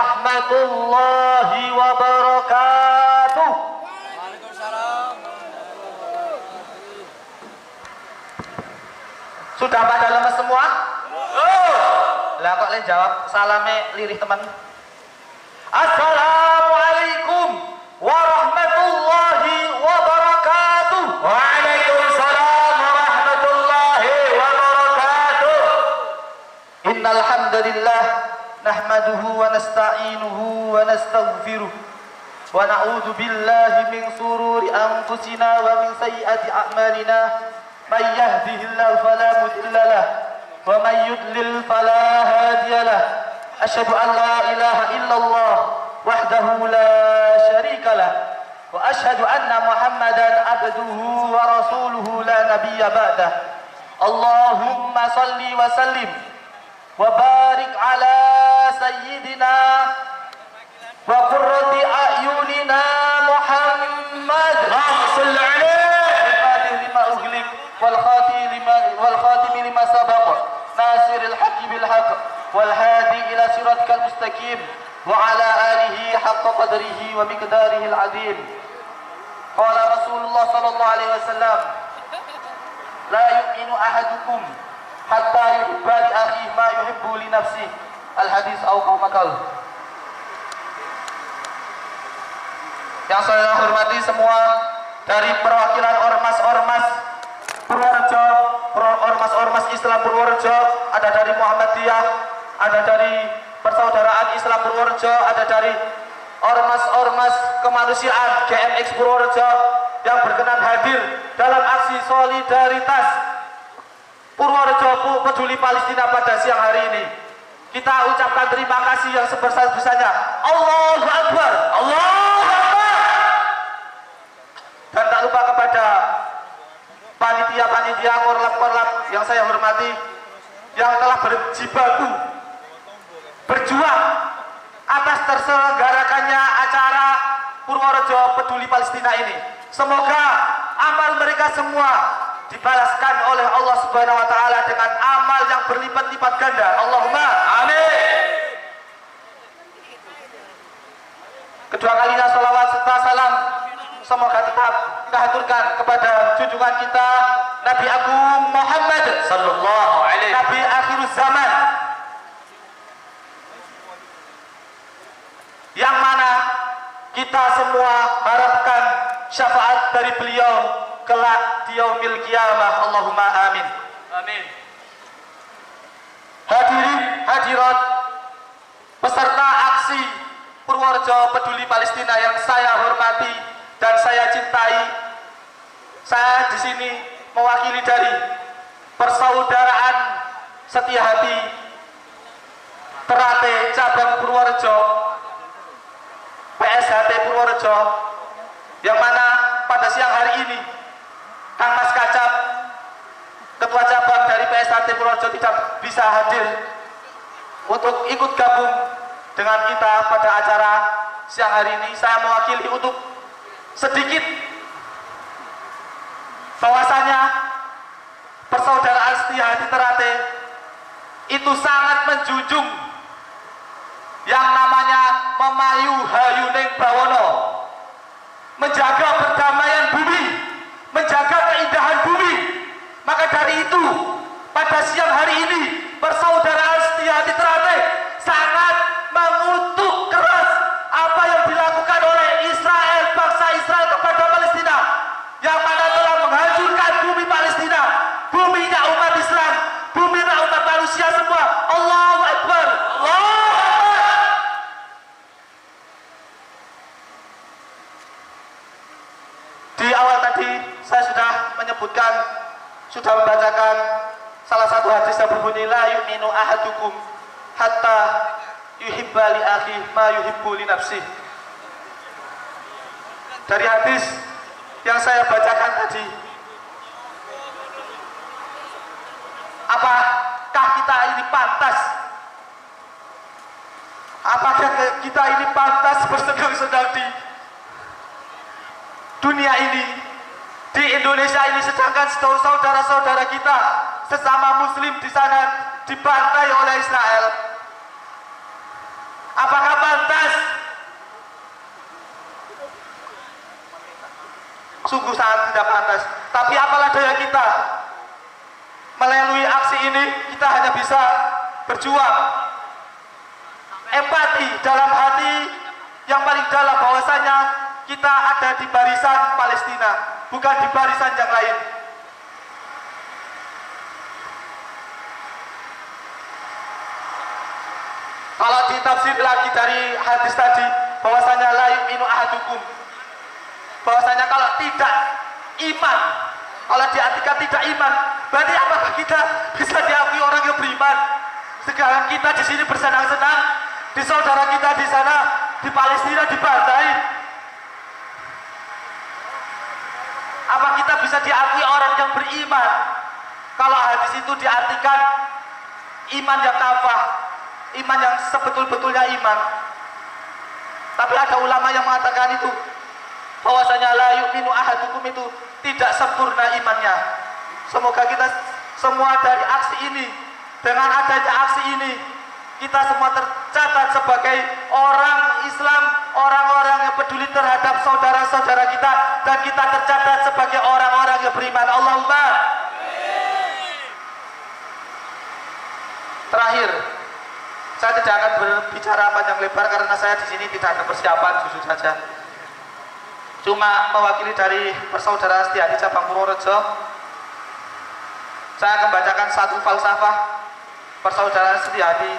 warahmatullahi wabarakatuh. Sudah pada lemes semua? Lah kok le jawab salame lirih teman. Assalamualaikum warahmatullahi wabarakatuh. Waalaikumsalam warahmatullahi wabarakatuh. Innal hamdalillah nahmaduhu wa nasta'inuhu wa nastaghfiruh wa na'udzu billahi min shururi anfusina wa min sayyiati a'malina. May yahdihillahu fala mudilla lahu wa may yudlil fala hadiya lahu. Asyhadu an la ilaha illallah wahdahu la syarika lahu wa asyhadu anna Muhammadan abduhu wa rasuluhu la nabiyya ba'dah. Allahumma salli wa sallim wa barik ala sayyidina wa qurrati a'yunina Muhammad. Allahumma salli alaihi lima ughliq wal khatim lima sabaq nasiril haqqi bil haqq wal hadi ila siratikal mustaqim wa ala alihi haqqa qadrihi wa miqdarihi al azim. Qala Rasulullah sallallahu alaihi wasallam, la yu'minu ahadukum hatta yuhibba li akhihi ma yuhibbu li nafsihi. Al hadis au qamakal. Yang saya hormati semua dari perwakilan ormas-ormas Purworejo, ormas-ormas Islam Purworejo, ada dari Muhammadiyah, ada dari Persaudaraan Islam Purworejo, ada dari ormas-ormas kemanusiaan GMX Purworejo yang berkenan hadir dalam aksi solidaritas Purworejo peduli Palestina pada siang hari ini. Kita ucapkan terima kasih yang sebesar-besarnya. Allahu Akbar, Allahu Akbar. Dan tak lupa kepada panitia-panitia korlap-korlap yang saya hormati, yang telah berjibaku berjuang atas terselenggarakannya acara Purworejo Peduli Palestina ini. Semoga amal mereka semua dibalaskan oleh Allah Subhanahu wa taala dengan amal yang berlipat-lipat ganda. Allahumma amin. Kedua kalinya salawat serta salam semoga tetap kita haturkan kepada junjungan kita Nabi Agung Muhammad sallallahu alaihi wasallam, Nabi akhir zaman, yang mana kita semua harapkan syafaat dari beliau kelak di yaumil qiyamah. Allahumma amin. Amin. Hadirin hadirat peserta aksi Purworejo Peduli Palestina yang saya hormati dan saya cintai, saya di sini mewakili dari Persaudaraan Setia Hati Terate Cabang Purworejo, PSHT Purworejo, yang mana pada siang hari ini Kang Mas Kacap, Ketua Cabang dari PSHT Purworejo, tidak bisa hadir untuk ikut gabung dengan kita pada acara siang hari ini. Saya mewakili untuk sedikit bahwasanya Persaudaraan Setia Hati Terate itu sangat menjunjung yang namanya memayu hayuning bawono, menjaga perdamaian bumi, menjaga keindahan bumi. Maka dari itu pada siang hari ini Persaudaraan Setia Hati Terate sangat mengutuk keras apa yang dilakukan oleh Israel, bangsa Israel kepada Palestina, yang mana telah menghancurkan bumi Palestina, buminya umat Islam, buminya umat manusia semua. Allahu Akbar, Allahu Akbar. Di awal tadi saya sudah menyebutkan, sudah membacakan salah satu hadis yang berbunyi la yu'minu ahadukum hatta yuhibba li akhihi ma yuhibbu li nafsihi. Dari hadis yang saya bacakan tadi, apakah kita ini pantas? Apakah kita ini pantas bersedang-sedang di dunia ini, di Indonesia ini, sedangkan saudara-saudara kita sesama muslim di sana dibantai oleh Israel? Apakah pantas? Sungguh sangat tidak pantas. Tapi apalah daya kita, melalui aksi ini kita hanya bisa berjuang empati dalam hati yang paling dalam, bahwasanya kita ada di barisan Palestina, bukan di barisan yang lain. Kalau ditafsir lagi dari hadis tadi, bahwasanya la yu'minu ahadukum, bahwasanya kalau tidak iman, kalau diartikan tidak iman, berarti apakah kita bisa diakui orang yang beriman? Sekarang kita di sini bersenang-senang, di saudara kita di sana di Palestina dibantai. Apa kita bisa diakui orang yang beriman? Kalau hadis itu diartikan iman yang kafah, iman yang sebetul-betulnya iman. Tapi ada ulama yang mengatakan itu, bahwasanya la yu'minu ahadukum itu tidak sempurna imannya. Semoga kita semua dari aksi ini, dengan adanya aksi ini, kita semua tercatat sebagai orang Islam, orang-orang yang peduli terhadap saudara-saudara kita, dan kita tercatat sebagai orang-orang yang beriman. Allahumma. Terakhir, saya tidak akan berbicara panjang lebar karena saya di sini tidak ada persiapan, jujur saja. Cuma mewakili dari persaudaraan Setiadi cabang Purworejo, saya akan bacakan satu falsafah persaudaraan Setiadi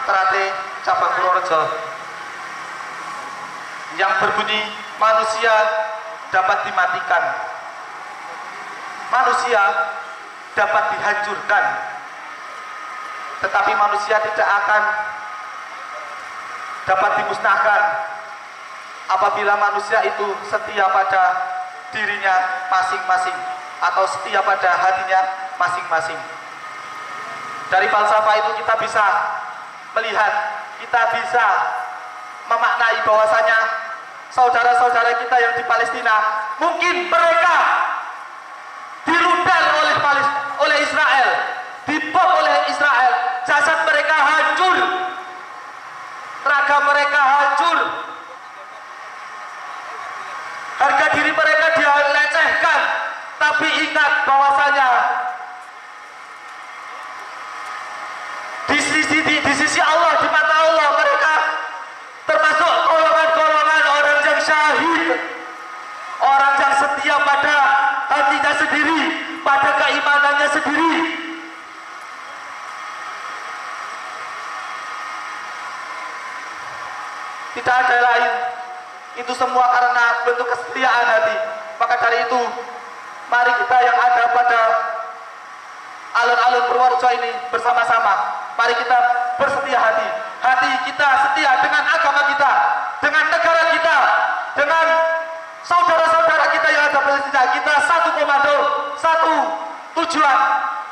Terate cabang Purworejo yang berbunyi, manusia dapat dimatikan, manusia dapat dihancurkan, tetapi manusia tidak akan dapat dimusnahkan apabila manusia itu setia pada dirinya masing-masing atau setia pada hatinya masing-masing. Dari falsafah itu kita bisa melihat, kita bisa memaknai bahwasanya saudara-saudara kita yang di Palestina, mungkin mereka dirudal oleh Israel, dibom oleh Israel, jasad mereka hancur, raga mereka hancur, harga diri mereka dilecehkan. Tapi ingat bahwasanya di sisi Allah, di mata Allah, mereka termasuk golongan-golongan orang yang syahid, orang yang setia pada hatinya sendiri, pada keimanannya sendiri. Tidak ada lain. Itu semua karena bentuk kesetiaan hati. Maka dari itu, mari kita yang ada pada alun-alun Purworejo ini bersama-sama, mari kita bersetia hati. Hati kita setia dengan agama kita, dengan negara kita, dengan saudara-saudara kita yang ada di Palestina. Kita satu komando, satu tujuan.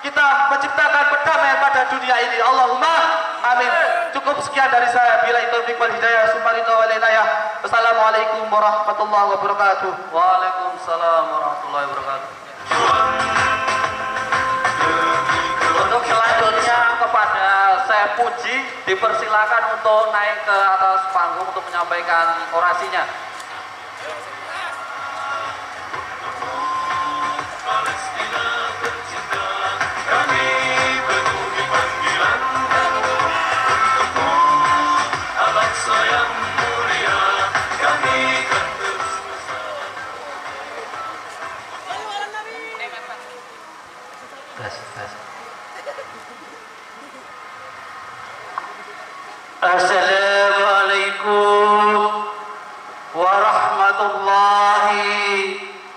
Kita menciptakan perdamaian pada dunia ini. Allahumma amin. Cukup sekian dari saya. Bila itu wal hidayah sumarito wal inayah. Wassalamualaikum warahmatullahi wabarakatuh. Waalaikumsalam warahmatullahi wabarakatuh. Untuk selanjutnya kepada saya Puji, dipersilakan untuk naik ke atas panggung untuk menyampaikan orasinya. Assalamualaikum warahmatullahi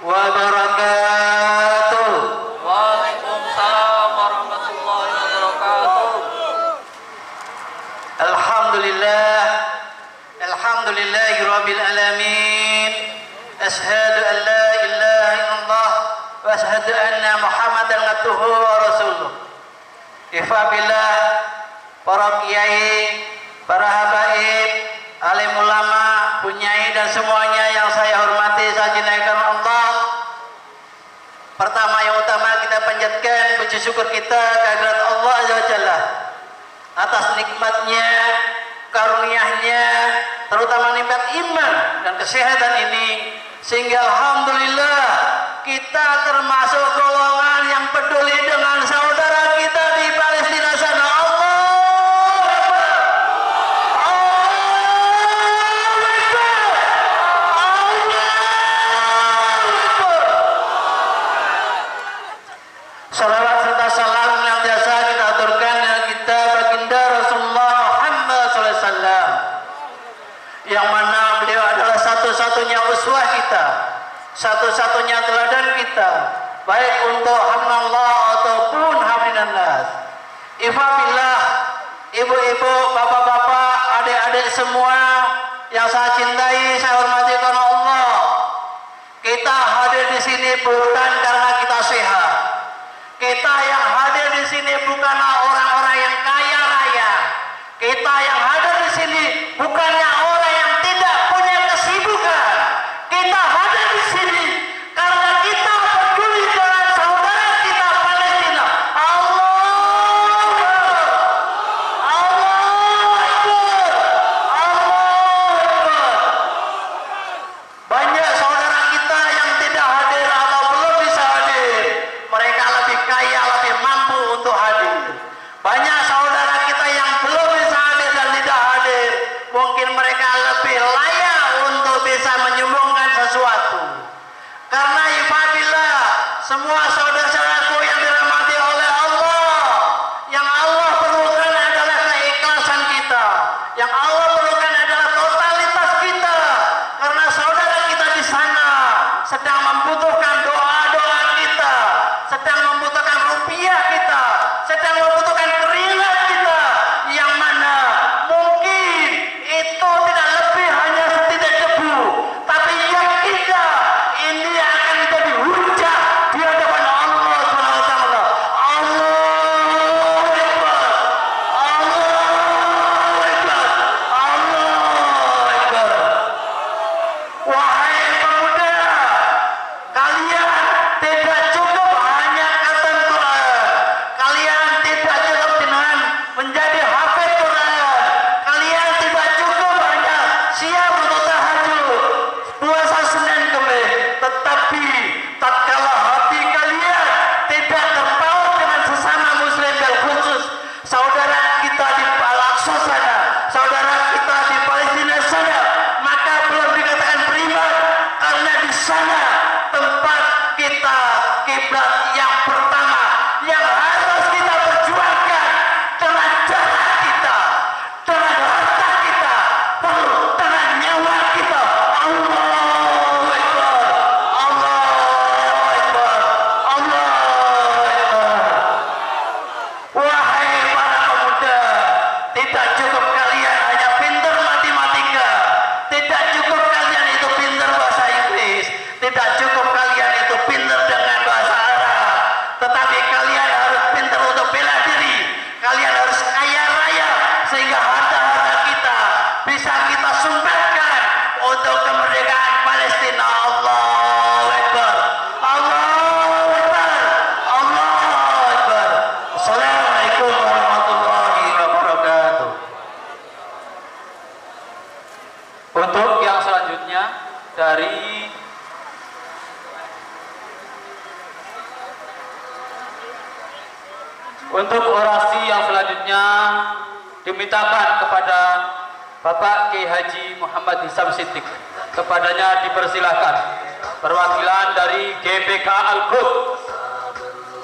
wabarakatuh. Waalaikumsalam warahmatullahi wabarakatuh. Alhamdulillahirabbil alamin. Asyhadu an la ilaha illallah wa asyhadu anna Muhammadan abduhu wa rasuluh. Ifabillah, para kiai, para habaib, alim ulama, punyai dan semuanya yang saya hormati, saya cintai Allah. Pertama yang utama kita panjatkan puji syukur kita kehadirat Allah Azza wa Jalla atas nikmatnya karunia-Nya, terutama nikmat iman dan kesehatan ini, sehingga alhamdulillah kita termasuk golongan yang peduli dengan saudara kita di Palestina sana. Allahu Akbar. Allahu Akbar. Allahu Akbar. Salawat serta salam yang biasa kita aturkan yang kita baginda Rasulullah Muhammad SAW, yang mana beliau adalah satu-satunya uswah kita, satu-satunya teladan kita, baik untuk hamdallah ataupun hamdinan nas. Ifadillah, ibu-ibu, bapak-bapak, adik-adik semua yang saya cintai, saya hormati karena Allah. Kita hadir di sini bukan karena kita sehat. Kita yang hadir di sini bukanlah orang-orang yang kaya raya. Kita yang hadir di sini bukannya orang yang tidak punya kesibukan. Kita hadir di sini karena kita peduli dengan saudara kita Palestina. Allahu Akbar. Allahu Akbar. Allahu Akbar. Banyak saudara kita yang tidak hadir atau belum bisa hadir. Mereka lebih kaya, lebih mampu untuk hadir. Banyak saudara kita yang belum bisa hadir dan tidak hadir. Mungkin mereka lebih layak untuk bisa menyumbangkan sesuatu. Karena ifadillah, semua saudara-saudaraku yang dirahmati oleh Allah, yang Allah perlukan adalah keikhlasan kita. Yang Allah perlukan adalah totalitas kita. Karena saudara kita di sana sedang membutuhkan doa-doa kita, sedang membutuhkan rupiah kita, sedang membutuhkan keringat kita, yang mana mungkin itu tidak lebih hanya setitik debu, tapi yang kita ini akan menjadi hujah di hadapan Allah Subhanahu wa taala. Allahu Akbar. Allahu Akbar. Allahu Akbar. Wahai pemuda, kalian tidak cukup hanya khatam Quran. Kalian tidak cukup dengan menjadi hafid Quran. Kalian tidak cukup hanya siap untuk tahajud, puasa Senin Kemis. Tetapi tatkala hati kalian tidak terpaut dengan sesama muslim dan khusus saudara kita di Al-Aqsa sana, saudara kita di Palestina sana, maka belum dikatakan beriman, karena di sana tempat kita, kiblat yang pertama yang harus kita perjuangkan dengan darah kita, dengan harta kita, perlu dengan nyawa kita. Allahu Akbar. Allahu Akbar. Allahu Akbar. Wahai para pemuda, tidak cukup kalian hanya pintar matematika, tidak cukup kalian itu pintar bahasa Inggris, tidak cukup kalian itu pintar dengan bahasa Arab, tetapi kalian harus pintar untuk bela diri. Kalian harus kaya raya sehingga harta-harta kita bisa kita sumbangkan untuk kemerdekaan Palestina. Allahu Akbar. Allahu Akbar. Allahu Akbar. Assalamualaikum warahmatullahi wabarakatuh. Untuk yang selanjutnya dari Untuk orasi yang selanjutnya dimintakan kepada Bapak Kiai Haji Muhammad Hisam Siddiq. Kepadanya dipersilahkan perwakilan dari GBK Al-Qud.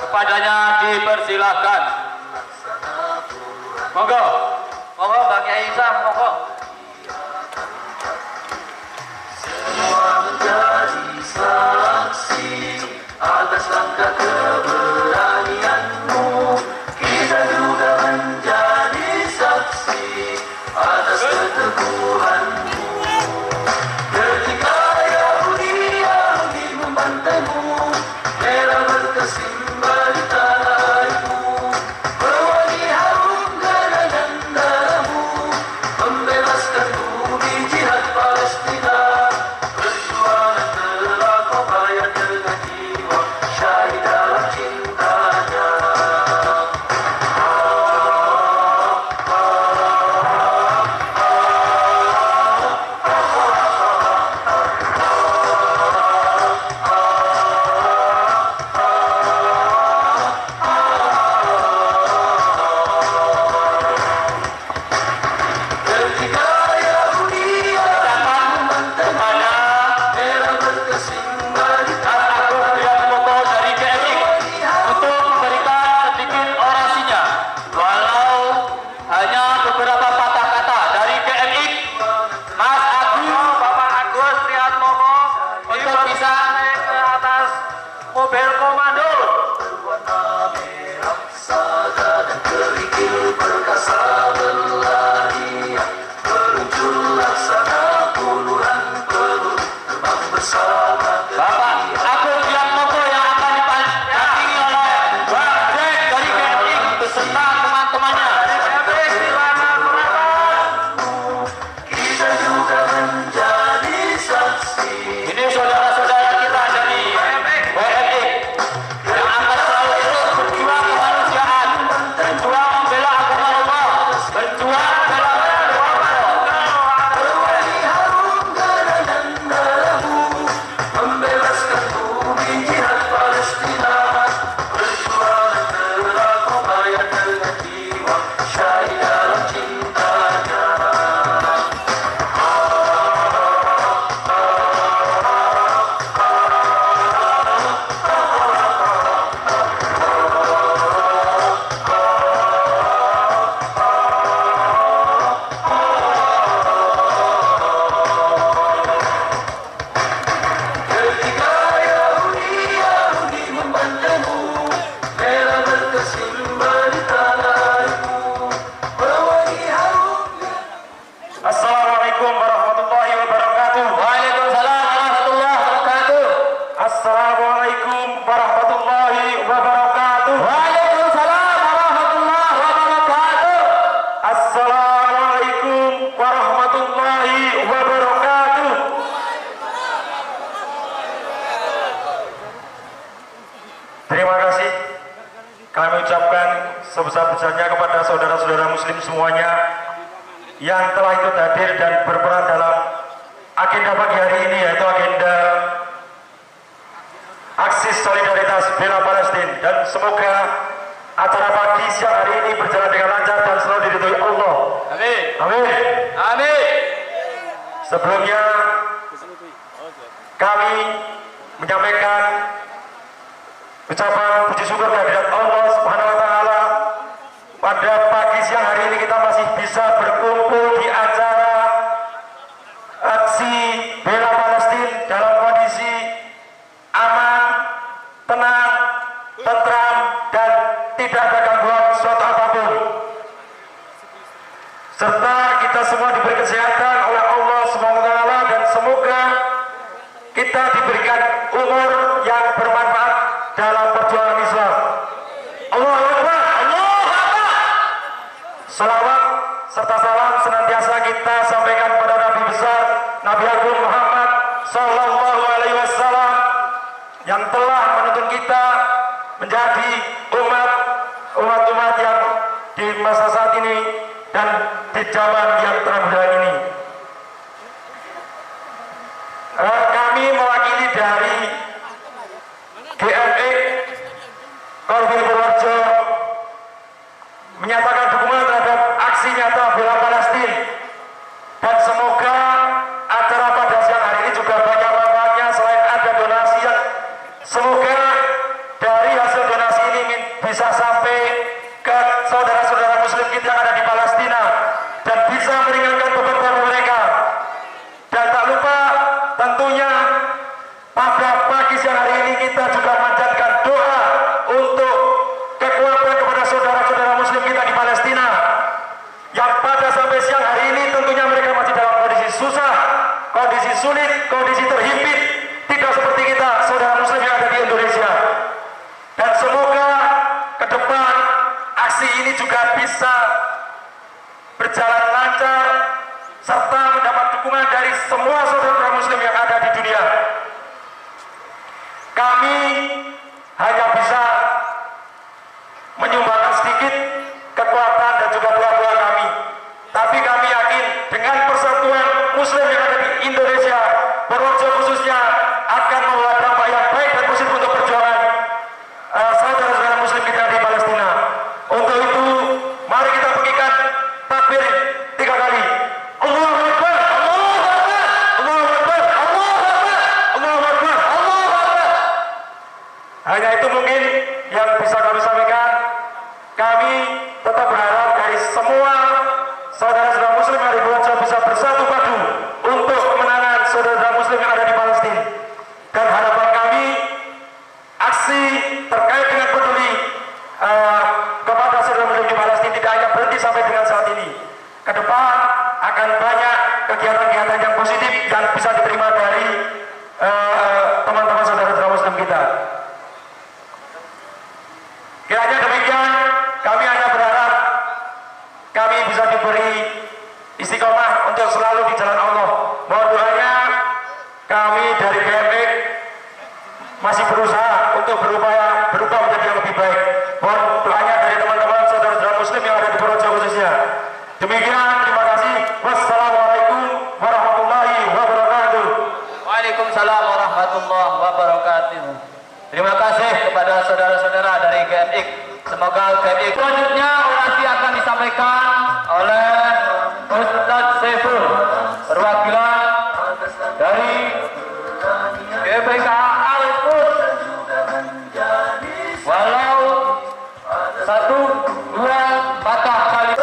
Kepadanya dipersilahkan. Monggo, monggo Bang Kiai Hisam, monggo. Menjadi saksi atas langkah keberanianmu, kita juga menjadi saksi atas keteguhanmu. Ketika Yahudi membantaimu, merah berkesimbar di tanah airmu, berwangi harum darah dan darahmu, membebaskan bumi jihad Palestina. Perjuangan telah kau bayar dengan jiwa, syahid dalam cintanya. berkomando. Bapak Agung Wiatmoko yang akan didampingi oleh Bang Jack dari GNI beserta teman-temannya. Ini saudara-saudara kita dari WNI yang akan selalu terus berjuang kemanusiaan, berjuang membela agama Allah, berjuang membela Assalamualaikum warahmatullahi wabarakatuh. Waalaikumsalam warahmatullahi wabarakatuh. Assalamualaikum warahmatullahi wabarakatuh. Waalaikumsalam warahmatullahi wabarakatuh. Assalamualaikum warahmatullahi wabarakatuh. Terima kasih kami ucapkan sebesar-besarnya kepada saudara-saudara muslim semuanya yang telah ikut hadir dan berperan dalam agenda pagi hari ini, yaitu agenda aksi solidaritas bela Palestina, dan semoga acara pagi siang hari ini berjalan dengan lancar dan selalu diridhoi Allah. Amin. Amin. Amin. Sebelumnya kami menyampaikan ucapan puji syukur kehadirat Allah Subhanahu wa taala. Pada pagi siang hari ini kita masih bisa berkumpul di acara aksi bela Palestina dalam kondisi aman, tenang, tentram, dan tidak ada gangguan suatu apapun. Serta kita semua diberi kesehatan oleh Allah Subhanahu wa taala, dan semoga kita diberikan umur yang bermanfaat dalam perjuangan Islam. Allahu Akbar. Salawat serta salam senantiasa kita sampaikan pada Nabi besar, Nabi Agung Muhammad Sallallahu Alaihi Wasallam, yang telah menuntun kita menjadi umat yang di masa saat ini dan di zaman yang terang ini. Kami mewakili dari GNI Korwil Purworejo menyatakan dukungan terhadap aksi nyata bela Palestina, dan semoga acara pada siang hari ini juga banyak manfaatnya. Selain ada donasi yang semoga dari hasil donasi ini bisa sampai ke saudara-saudara muslim kita yang ada di Palestina dan bisa meringankan beban mereka. Dan tak lupa tentunya pada pagi siang hari ini kita juga memanjatkan doa untuk kekuatan kepada saudara-saudara muslim kita di Palestina yang pada sampai siang hari ini tentunya mereka masih dalam kondisi susah, kondisi sulit, kondisi terhimpit, tidak seperti kita saudara muslim yang ada di Indonesia. Dan semoga ke depan aksi ini juga bisa berjalan lancar serta mendapat dukungan dari semua saudara muslim yang ada di dunia. Kami hanya bisa menyumbangkan sedikit kekuatan dan juga doa-doa kami, tapi kami yakin dengan persatuan muslim yang ada di Indonesia, Purworejo khususnya, akan membawa dampak yang baik dan positif untuk perjuangan saudara-saudara muslim kita di Palestina. Untuk itu mari kita berikan takbir 3 kali. Allahu Akbar, Allahu Akbar, Allahu Akbar, Allahu Akbar, Allahu Akbar, Allahu Akbar. jalan Allah. Mohon doanya, kami dari GMX masih berusaha untuk berubah menjadi yang lebih baik. Mohon doanya dari teman-teman saudara-saudara muslim yang ada di Purworejo khususnya. Demikian, terima kasih. Wassalamualaikum warahmatullahi wabarakatuh. Waalaikumsalam warahmatullahi wabarakatuh. Terima kasih kepada saudara-saudara dari GMX. Semoga GMX. Selanjutnya orasi akan disampaikan oleh Ustaz Saiful, perwakilan dari GPK Al-Quds. Walau 1, 2 patah kali.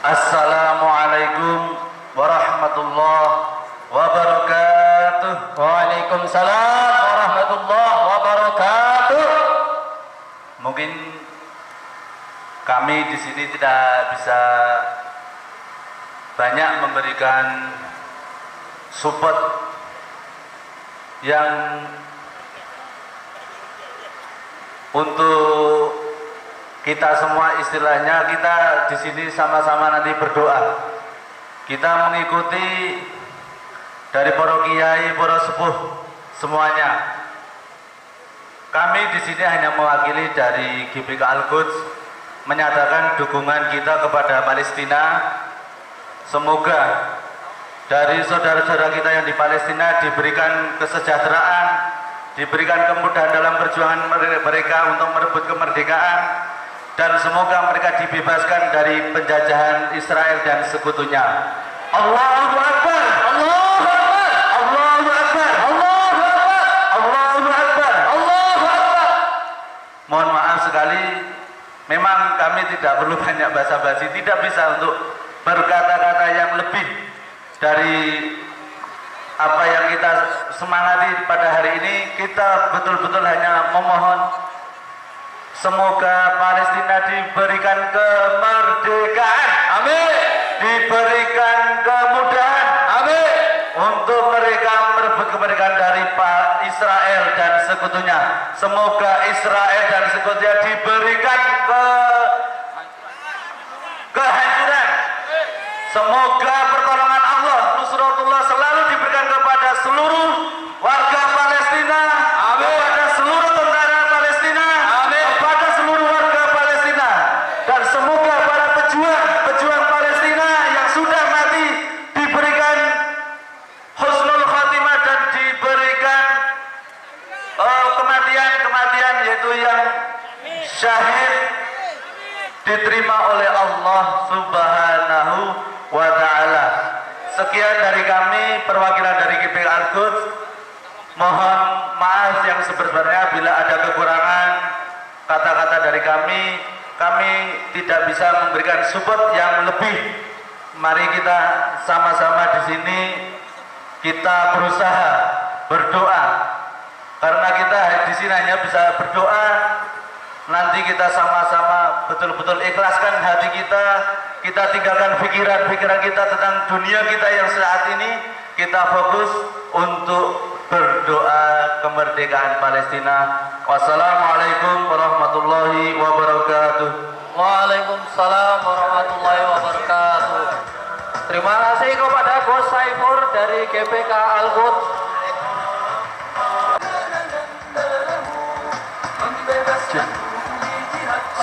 Assalamualaikum warahmatullahi wabarakatuh. Waalaikumsalam warahmatullahi wabarakatuh. Mungkin kami di sini tidak bisa banyak memberikan support yang untuk kita semua, istilahnya kita di sini sama-sama nanti berdoa. Kita mengikuti dari para kiai, para sepuh semuanya. Kami di sini hanya mewakili dari GPK Al-Quds menyatakan dukungan kita kepada Palestina. Semoga dari saudara-saudara kita yang di Palestina diberikan kesejahteraan, diberikan kemudahan dalam perjuangan mereka untuk merebut kemerdekaan, dan semoga mereka dibebaskan dari penjajahan Israel dan sekutunya. Allahu Akbar, Allahu Akbar, Allahu Akbar, Allahu Akbar, Allahu Akbar, Allahu Akbar. Mohon maaf sekali, memang kami tidak perlu banyak basa-basi, tidak bisa untuk berkata-kata yang lebih dari apa yang kita semangati pada hari ini. Kita betul-betul hanya memohon semoga Palestina diberikan kemerdekaan, amin, diberikan kemudahan, amin, untuk mereka merebut kemerdekaan dari Israel dan sekutunya. Semoga Israel dan sekutunya diberikan kehancuran. Semoga pertolongan Allah, nusratullah selalu diberikan kepada seluruh warga Palestina, amin, kepada seluruh tentara Palestina, amin, kepada seluruh warga Palestina, dan semoga para pejuang Palestina yang sudah mati diberikan husnul khatimah dan diberikan kematian yaitu yang syahid, diterima oleh Allah Subhanahu wa ta'ala. Sekian dari kami, perwakilan dari GPK Al-Quds. Mohon maaf yang sebesar-besarnya bila ada kekurangan kata-kata dari kami. Kami tidak bisa memberikan support yang lebih. Mari kita sama-sama di sini kita berusaha berdoa, karena kita di sini hanya bisa berdoa. Nanti kita sama-sama betul-betul ikhlaskan hati kita. Kita tinggalkan pikiran-pikiran kita tentang dunia kita yang saat ini. Kita fokus untuk berdoa kemerdekaan Palestina. Wassalamualaikum warahmatullahi wabarakatuh. Waalaikumsalam warahmatullahi wabarakatuh. Terima kasih kepada Gus Saiful dari GPK Al-Quds.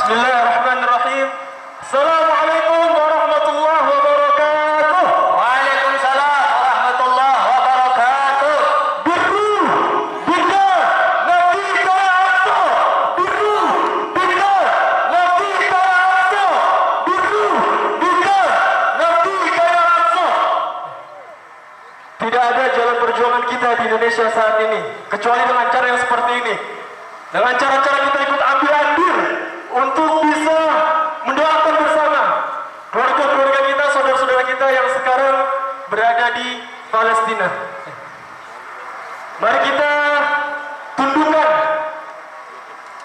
Bismillahirrahmanirrahim. Assalamualaikum warahmatullahi wabarakatuh. Waalaikumsalam warahmatullahi wabarakatuh. Biru, bina, nabi ta'asa. Biru, bina, nabi ta'asa. Biru, bina, nabi ta'asa. Tidak ada jalan perjuangan kita di Indonesia saat ini kecuali dengan cara yang seperti ini. Dengan cara-cara kita ikut ambil andil untuk bisa mendoakan bersama keluarga-keluarga kita, saudara-saudara kita yang sekarang berada di Palestina. Mari kita tundukkan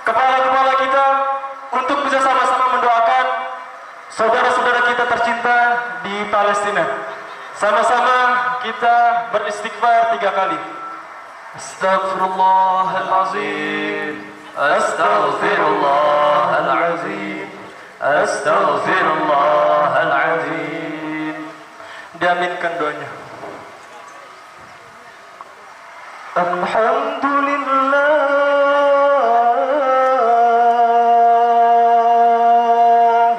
kepala-kepala kita untuk bisa sama-sama mendoakan saudara-saudara kita tercinta di Palestina. Sama-sama kita beristighfar 3 kali. Astagfirullahalazim. أستغفر الله العظيم أستغفر الله العظيم. Diaminkan doanya. Alhamdulillah,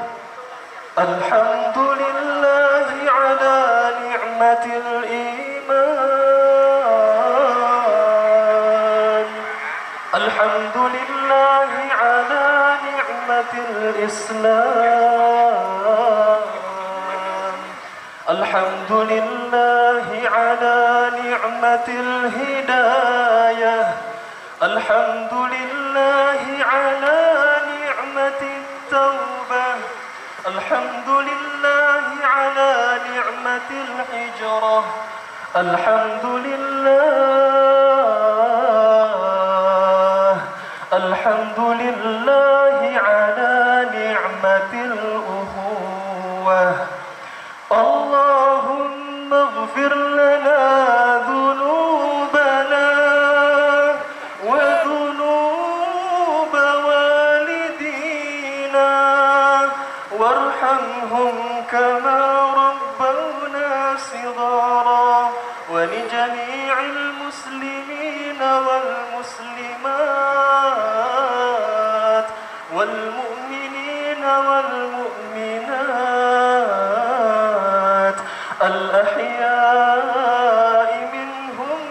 alhamdulillah ala ni'matil iman, alhamdulillah ala ni'matil islam, alhamdulillah ala ni'matil hidayah, alhamdulillah ala ni'matit taubah, alhamdulillah ala ni'matil hijrah, alhamdulillah, alhamdulillah ala ni'matil ukhuwah. Allahumma ighfir lana dhunubana wa dhunuba walidina warhamhum kama rabbawna sighara wa li jami'il muslimina wal muslimat wal mu'minina wal mu'minat الأحياء منهم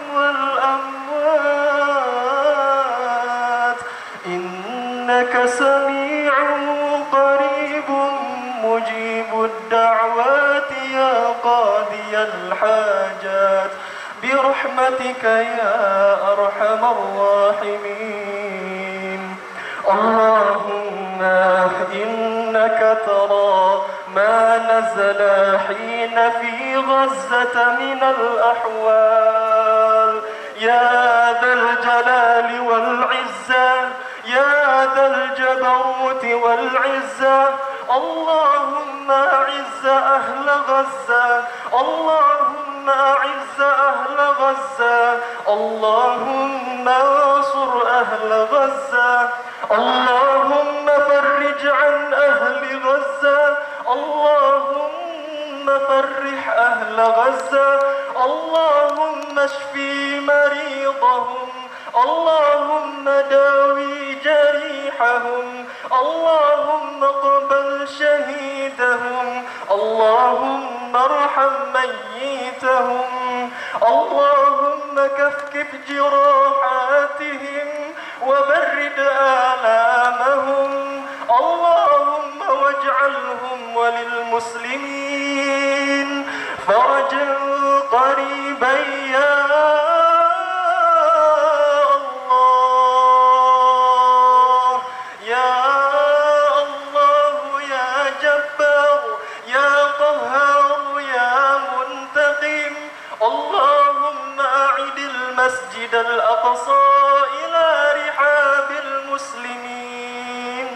والأموات إنك سميع قريب مجيب الدعوات يا قاضي الحاجات برحمتك يا أرحم الراحمين. اللهم إنك ترى ما نزل حين في غزة من الأحوال يا ذا الجلال والعزة يا ذا الجبروت والعزة. اللهم أعز أهل غزة اللهم أعز أهل غزة اللهم انصر أهل غزة اللهم فرج عن أهل غزة اللهم فرح أهل غزة اللهم اشفي مريضهم اللهم داوي جريحهم اللهم اقبل شهيدهم اللهم ارحم ميتهم اللهم كفكف جراحاتهم وبرد آلامهم اللهم واجعلهم وللمسلمين فرجا قريبا يا الله يا الله يا جبار يا قهار يا منتقم. اللهم أعد المسجد الأقصى إلى رحاب المسلمين.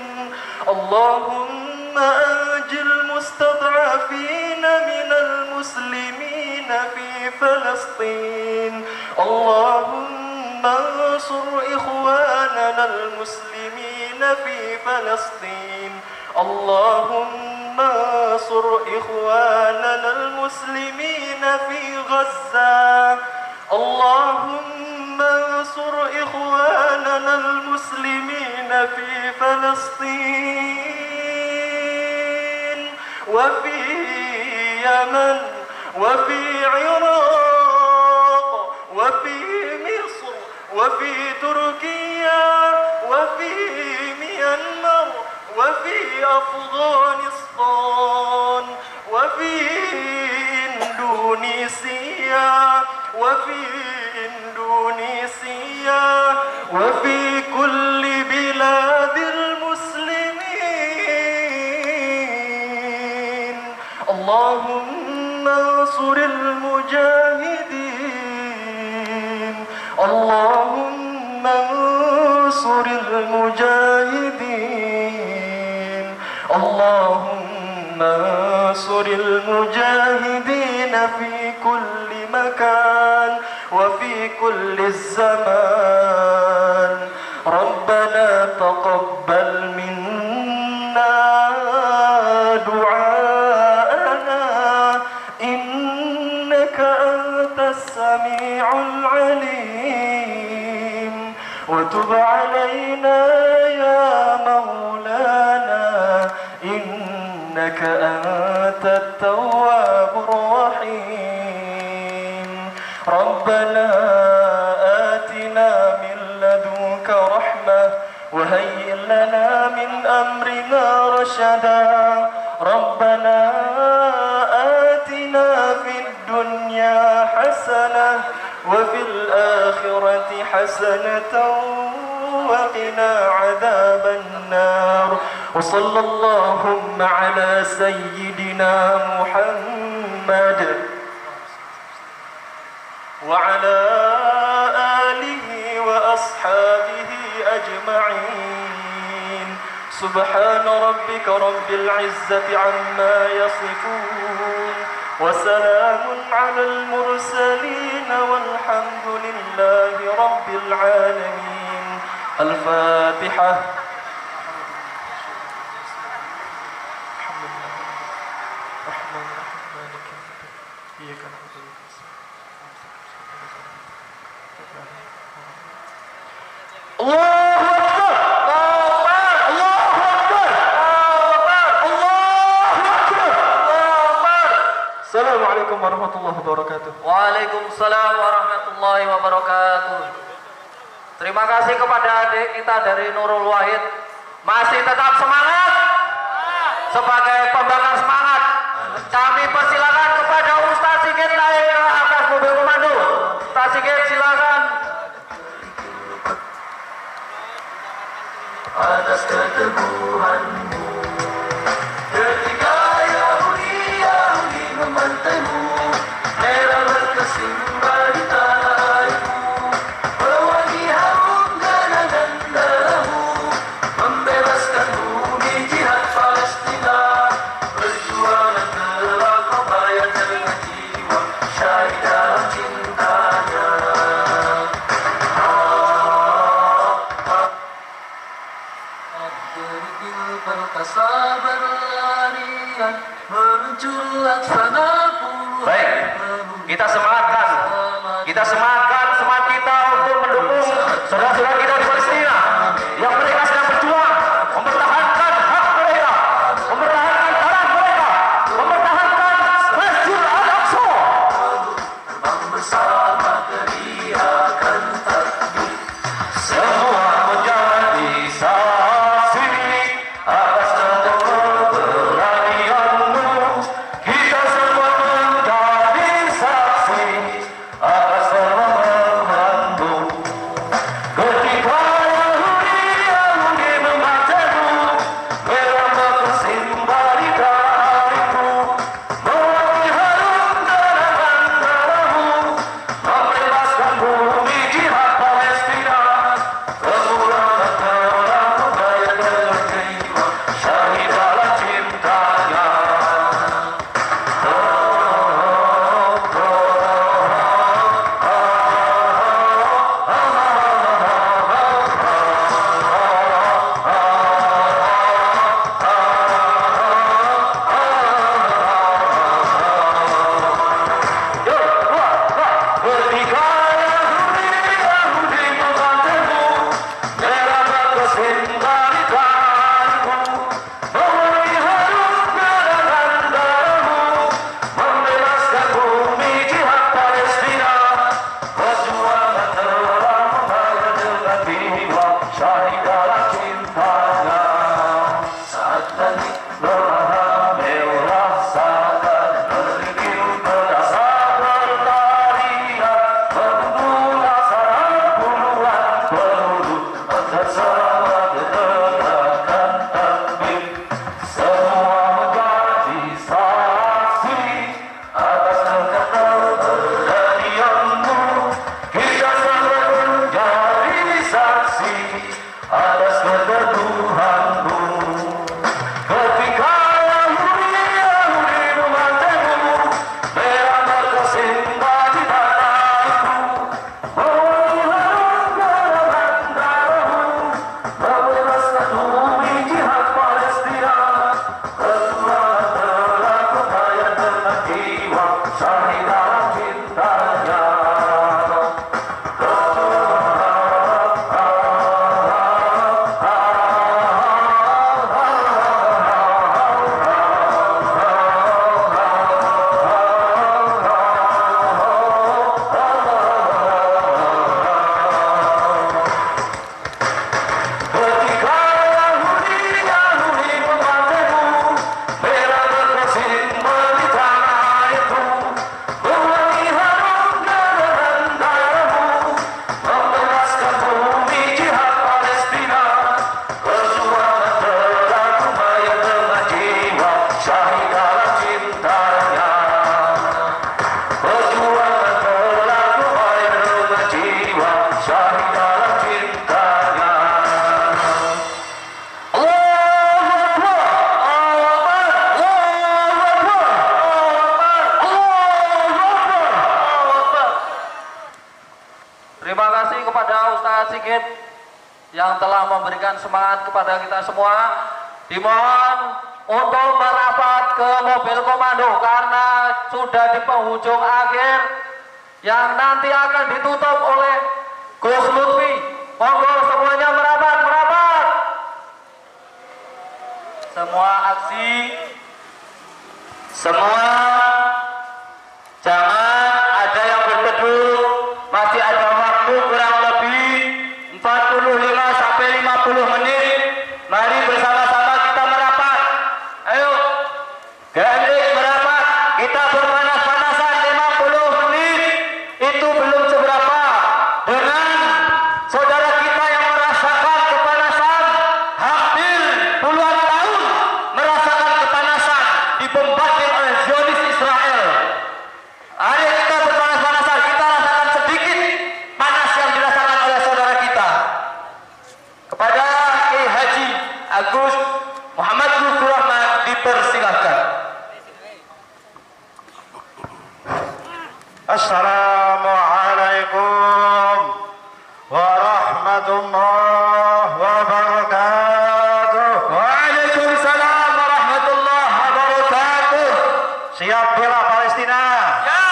اللهم أنج المستضعفين من المسلمين في فلسطين. اللهم انصر إخواننا المسلمين في فلسطين. اللهم انصر إخواننا المسلمين في غزة. اللهم انصر إخواننا المسلمين في فلسطين وفي يمن وفي عراق وفي مصر وفي تركيا وفي ميانمار وفي أفغانستان وفي إندونيسيا وفي إندونيسيا وفي كل بلاد المسلمين. اللهم انصر المجاهدين. اللهم انصر المجاهدين. اللهم انصر المجاهدين في كل مكان وفي كل الزمان. ربنا تقبل منا دعاءنا إنك أنت السميع العليم وتب علينا يا مولانا إنك أنت التواب الرحيم ربنا آتنا من لدنك رحمة وهيئ لنا من أمرنا رشدا ربنا آتنا في الدنيا حسنة وفي الآخرة حسنة وقنا عذاب النار وصلى اللهم على سيدنا محمد وعلى آله وأصحابه أجمعين سبحان ربك رب العزة عما يصفون وسلام على المرسلين والحمد لله رب العالمين الفاتحة الله أكبر الله أكبر الله أكبر السلام عليكم ورحمة الله وبركاته. Waalaikumsalam warahmatullahi wabarakatuh. Terima kasih kepada adik kita dari Nurul Wahid. Masih tetap semangat sebagai pembakar semangat. Kami persilakan kepada Ustaz Sigit naik ke atas mobil komando. Ustaz Sigit silakan. Atas keteguhanmu ketika Yahudi membantaimu merah berkesimbar di tanah airmu berwangi harum genangan darahmu membebaskan bumi jihad Palestina perjuangan telah kau bayar dengan jiwa syahid dalam cintanya. Baik, kita semangatkan semangat kita untuk mendukung saudara-saudara kita di Palestina yang mereka sedang berjuang mempertahankan hak mereka, mempertahankan tanah mereka, mempertahankan Masjid Al-Aqsa. Bersama teriakan takbir Semua menjadi saksi atas keberanianmu. Kita semua menjadi saksi atas memberikan semangat kepada kita semua. Dimohon untuk merapat ke mobil komando karena sudah di penghujung akhir yang nanti akan ditutup oleh Gus Lutfi. Monggo semuanya merapat. Semua aksi, semua jangan ada yang berteduh. Masih ada waktu kurang lebih 45 sampai 50 menit. Mari bersama-sama kita merapat. Ayo, gandeng merapat. Kita berpanas-panasan 50 menit. Itu belum seberapa. Dengan saudara kita yang merasakan kepanasan hampir puluhan tahun, merasakan kepanasan dibombardir oleh Zionis Israel. Ayo kita berpanas-panasan, kita rasakan sedikit panas yang dirasakan oleh saudara kita. Kepada Kiai Haji Agus Muhammad Lutfur Rahman dipersilahkan. Assalamualaikum warahmatullahi wabarakatuh. Waalaikumsalam warahmatullahi wabarakatuh. Siap bela Palestina? Ya.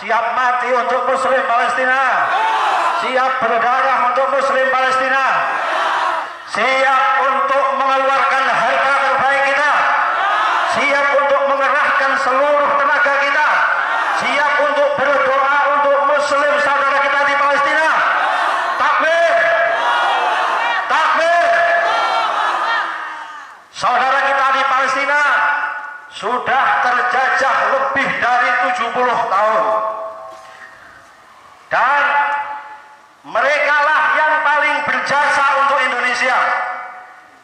Siap mati untuk Muslim Palestina? Siap berdarah untuk Muslim Palestina? Siap untuk mengeluarkan harta terbaik kita? Siap untuk mengerahkan seluruh tenaga kita? Siap untuk berdoa untuk Muslim saudara kita di Palestina? Takbir! Takbir! Saudara kita di Palestina sudah terjajah lebih dari 70 tahun. Dan merekalah yang paling berjasa untuk Indonesia.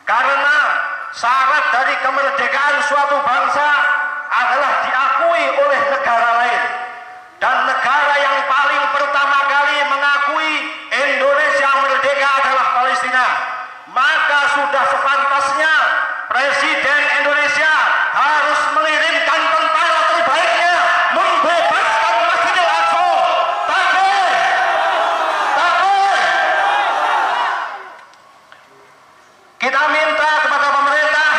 Karena syarat dari kemerdekaan suatu bangsa adalah diakui oleh negara lain. Dan negara yang paling pertama kali mengakui Indonesia merdeka adalah Palestina. Maka sudah sepantasnya Presiden Indonesia harus mengirimkan tentara terbaiknya membebaskan Masjidil Aqsa. Takbir! Takbir! Kita minta kepada pemerintah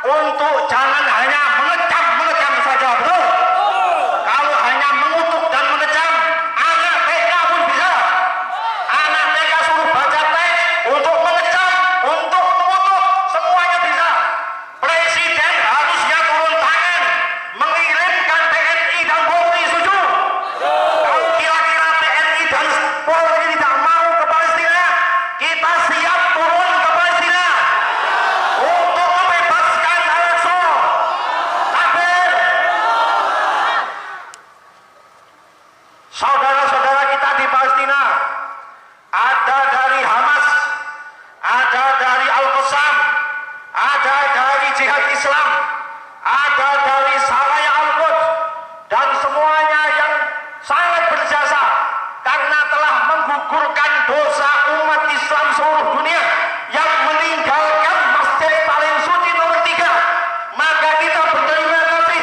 untuk jangan hanya mengecam saja, betul? Kalau hanya mengutuk dan mengecam, anak TK pun bisa. Anak TK suruh baca teks untuk mengecam, untuk mengutuk, semuanya bisa. Presiden harusnya turun tangan, mengirimkan TNI dan Polri, setuju? Kalau kira-kira TNI dan Polri tidak mau ke Palestina, kita siap turun ke Palestina untuk membebaskan Al-Aqsa. Takbir! Saudara-saudara kita di Palestina, ada dari Hamas, ada dari Al-Qassam, ada dari Jihad Islam, ada dari Saraya Al-Quds, dan semuanya yang sangat berjasa karena telah menggugurkan dosa umat Islam seluruh dunia yang meninggalkan masjid paling suci nomor 3. Maka kita berterima kasih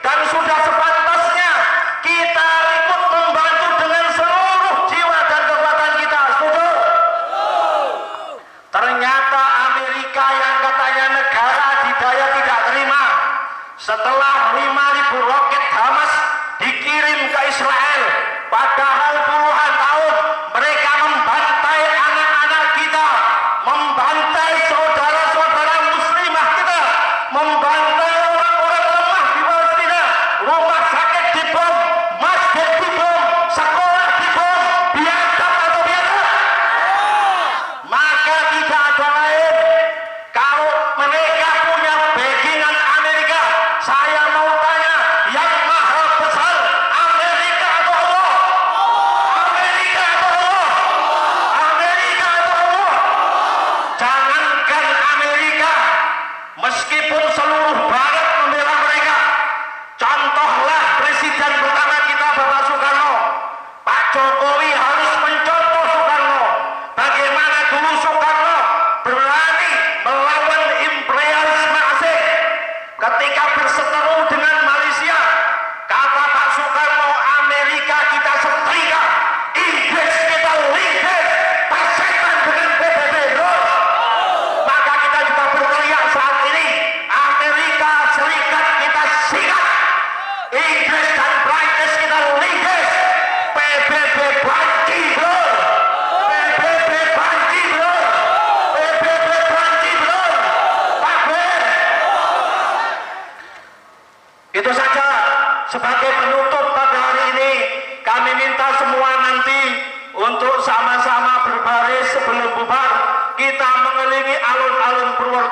dan sudah sepantasnya kita ikut membantu dengan seluruh jiwa dan kekuatan kita. Setuju? Ternyata Amerika yang katanya negara didaya tidak terima, setelah 5.000 roket Hamas dikirim ke Israel, padahal puluhan tahun mereka membantai anak-anak kita, membantai saudara-saudara muslimah kita, membantai orang-orang lemah di Palestina. Rumah sakit dibom, masjid dibom, sekolah dibom, biadab atau biadab? Maka tidak ada lain. Kalau mereka punya backingan Amerika, saya mau tanya, yang maha besar Amerika atau Allah? Amerika atau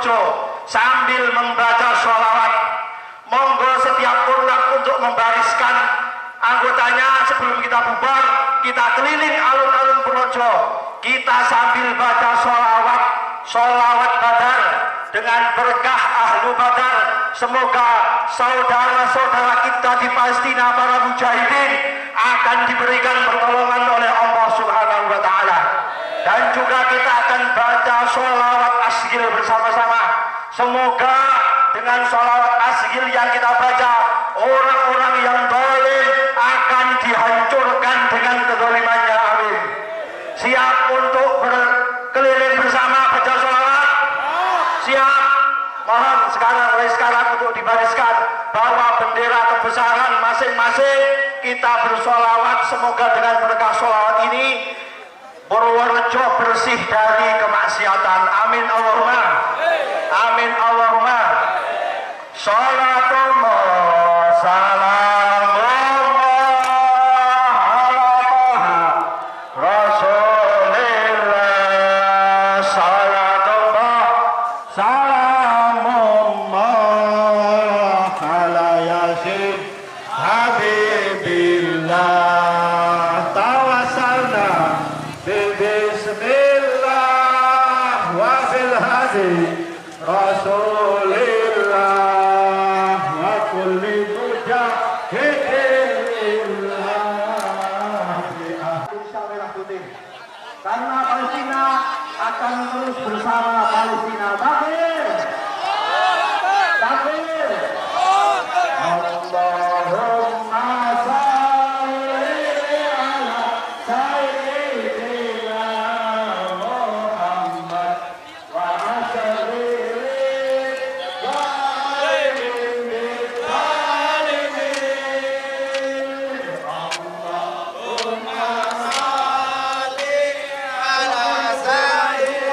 Purworejo sambil membaca sholawat. Monggo setiap orang untuk membariskan anggotanya sebelum kita bubar, kita keliling alun-alun Purworejo, kita sambil baca sholawat Badar dengan berkah ahlu Badar. Semoga saudara-saudara kita di Palestina, para mujahidin, akan diberikan pertolongan oleh Allah Subhanahu wa Ta'ala. Dan juga kita akan baca sholawat asgil bersama-sama. Semoga dengan sholawat asgil yang kita baca, orang-orang yang zalim akan dihancurkan dengan kezalimannya. Amin. Siap untuk berkeliling bersama baca sholawat? Siap. Mohon mulai sekarang untuk dibariskan bawa bendera kebesaran masing-masing. Kita bersholawat, semoga dengan berkah sholawat ini Purworejo bersih dari kemaksiatan. Amin Allahumma. Amin Allahumma. Sholatullah salamullah ala Rasulillah. Sholatullah salamullah ala Yasin Habibillah. Tawassalna bismillah wa bil hadi Rasulillah wa kulli mujahidin merah putih. Karena Palestina akan terus bersama Palestina. Takbir! Takbir! Allahumma salli ala sayyidina Muhammad wa ashabihi zalimin bizzalimin. Allahumma salli ala sayyidina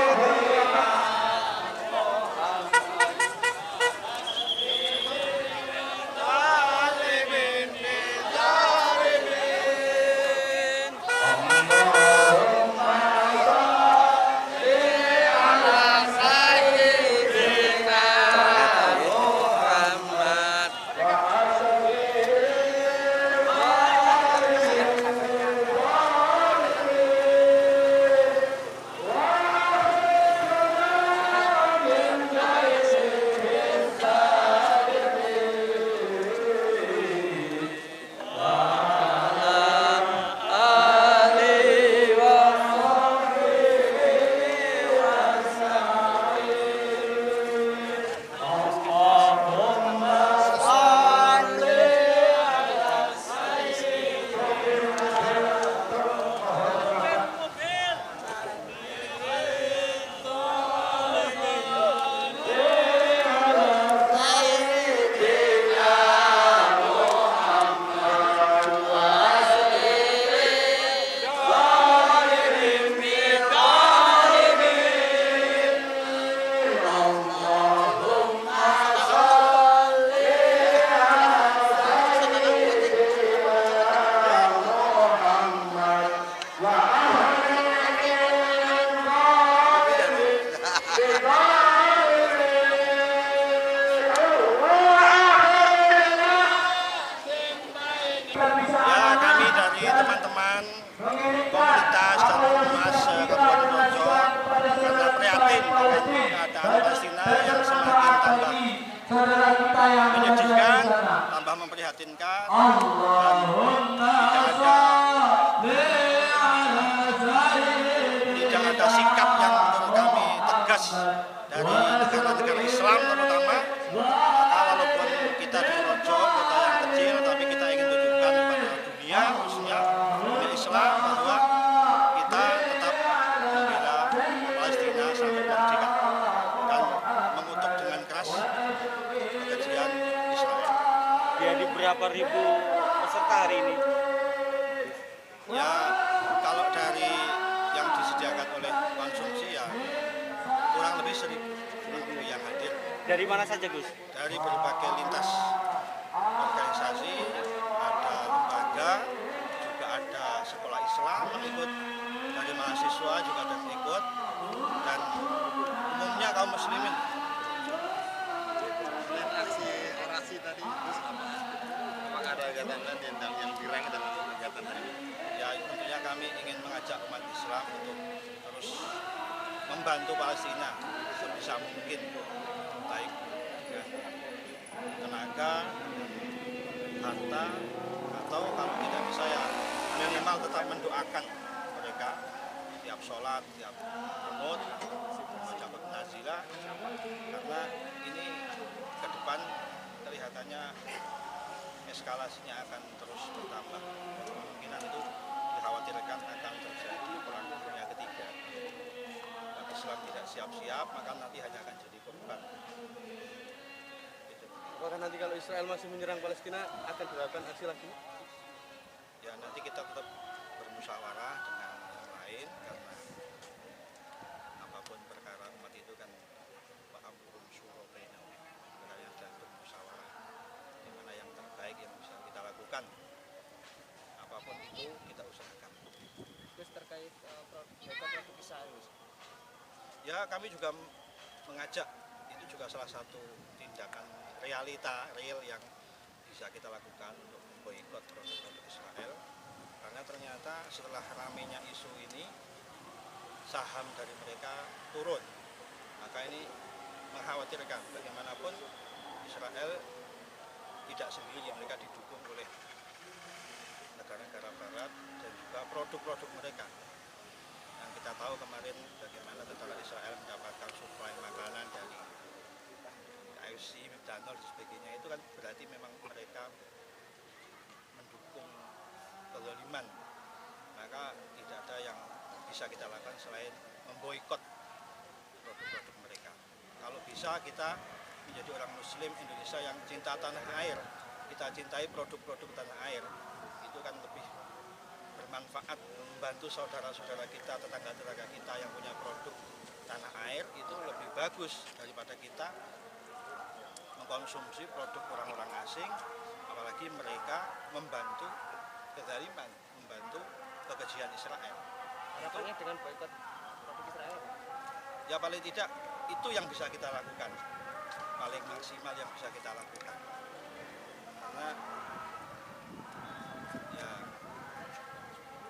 menyedihkan, tambah memprihatinkan. Tidak ada sikap yang menurut kami tegas dari negara-negara Islam terutama. Maka walaupun kita di Purworejo, kota yang kecil, tapi kita ingin tunjukkan kepada dunia, khususnya dunia Islam, bahwa kita tetap membela Palestina sampai merdeka dan mengutuk dengan keras kekejian Israel. Jadi berapa ribu peserta hari ini? Ya, kalau dari yang disediakan oleh konsumsi ya kurang lebih 1.000 yang hadir. Dari mana saja, Gus? Dari berbagai lintas organisasi, ada lembaga, juga ada sekolah Islam yang ikut, dari mahasiswa juga ada yang ikut, dan umumnya kaum muslimin mengajak umat Islam untuk terus membantu Palestina sebisa mungkin, baik dengan tenaga, harta, atau kalau tidak bisa ya minimal tetap mendoakan mereka tiap sholat, tiap qunut, membaca nazilah, karena ini ke depan kelihatannya eskalasinya akan terus bertambah. Kemungkinan itu dikhawatirkan akan terjadi perang dunia ketiga. Kalau Islam tidak siap-siap, maka nanti hanya akan jadi korban. Gitu. Apakah nanti kalau Israel masih menyerang Palestina akan dilakukan aksi lagi? Ya nanti kita tetap bermusyawarah dengan yang lain, karena apapun perkara umat itu kan wa'amruhum syura bainahum, perkara yang sedang bermusyawarah, di mana yang terbaik yang bisa kita lakukan, apapun itu kita usahakan. Terus terkait produk Israel, Ya kami juga mengajak, itu juga salah satu tindakan real yang bisa kita lakukan untuk memboikot produk-produk Israel, karena ternyata setelah ramainya isu ini saham dari mereka turun, maka ini mengkhawatirkan. Bagaimanapun Israel tidak sendiri, mereka didukung oleh negara-negara barat dan juga produk-produk mereka. Yang kita tahu kemarin bagaimana tentara Israel mendapatkan suplai makanan dari KFC, McDonald dan sebagainya, itu kan berarti memang mereka mendukung kezaliman. Maka tidak ada yang bisa kita lakukan selain memboikot produk-produk mereka. Kalau bisa kita menjadi orang Muslim Indonesia yang cinta tanah air, kita cintai produk-produk tanah air, itu kan lebih bermanfaat, membantu saudara-saudara kita, tetangga-tetangga kita yang punya produk tanah air, itu lebih bagus daripada kita mengkonsumsi produk orang-orang asing, apalagi mereka membantu kezaliman, membantu kekejian Israel. harapannya dengan boikot produk Israel? Ya paling tidak itu yang bisa kita lakukan, paling maksimal yang bisa kita lakukan, karena ya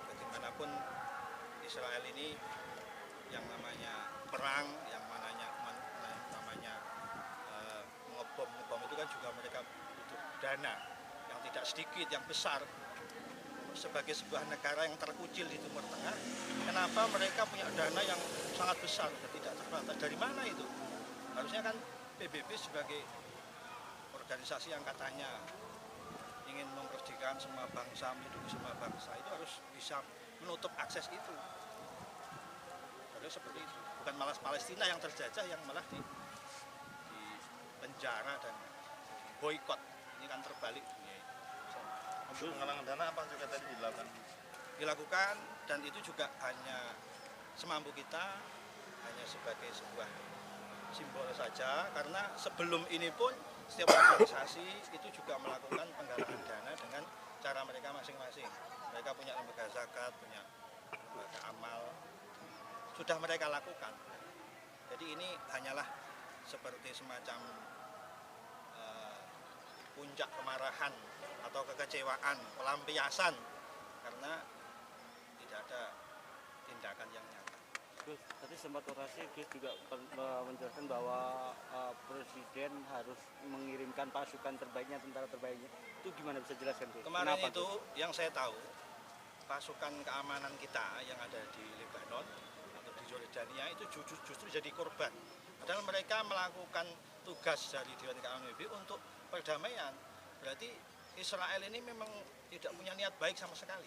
bagaimanapun Israel ini yang namanya perang, yang namanya ngebom itu kan juga mereka butuh dana yang tidak sedikit, yang besar. Sebagai sebuah negara yang terkucil di Timur Tengah, kenapa mereka punya dana yang sangat besar dan tidak terbatas? Dari mana itu? Harusnya kan PBB sebagai organisasi yang katanya ingin memerdekakan semua bangsa, melindungi semua bangsa, itu harus bisa menutup akses itu. Harus seperti itu. Bukan malah Palestina yang terjajah, yang malah di penjara dan boikot. Ini kan terbalik dunia itu. Untuk penggalangan dana apa juga tadi dilakukan, dan itu juga hanya semampu kita, hanya sebagai sebuah simbol saja, karena sebelum ini pun setiap organisasi itu juga melakukan penggalangan dana dengan cara mereka masing-masing. Mereka punya lembaga zakat, punya lembaga amal, sudah mereka lakukan. Jadi ini hanyalah seperti semacam puncak kemarahan atau kekecewaan, pelampiasan, karena tidak ada tindakan yang nyata. Gus, tadi sempat orasi Gus juga menjelaskan bahwa Presiden harus mengirimkan pasukan terbaiknya, tentara terbaiknya. Itu gimana bisa jelaskan Gus? Kemarin Kenapa, itu Gus? yang saya tahu, pasukan keamanan kita yang ada di Lebanon atau di Jordania itu justru jadi korban. Padahal mereka melakukan tugas dari Dewan Keamanan PBB untuk perdamaian. Berarti Israel ini memang tidak punya niat baik sama sekali.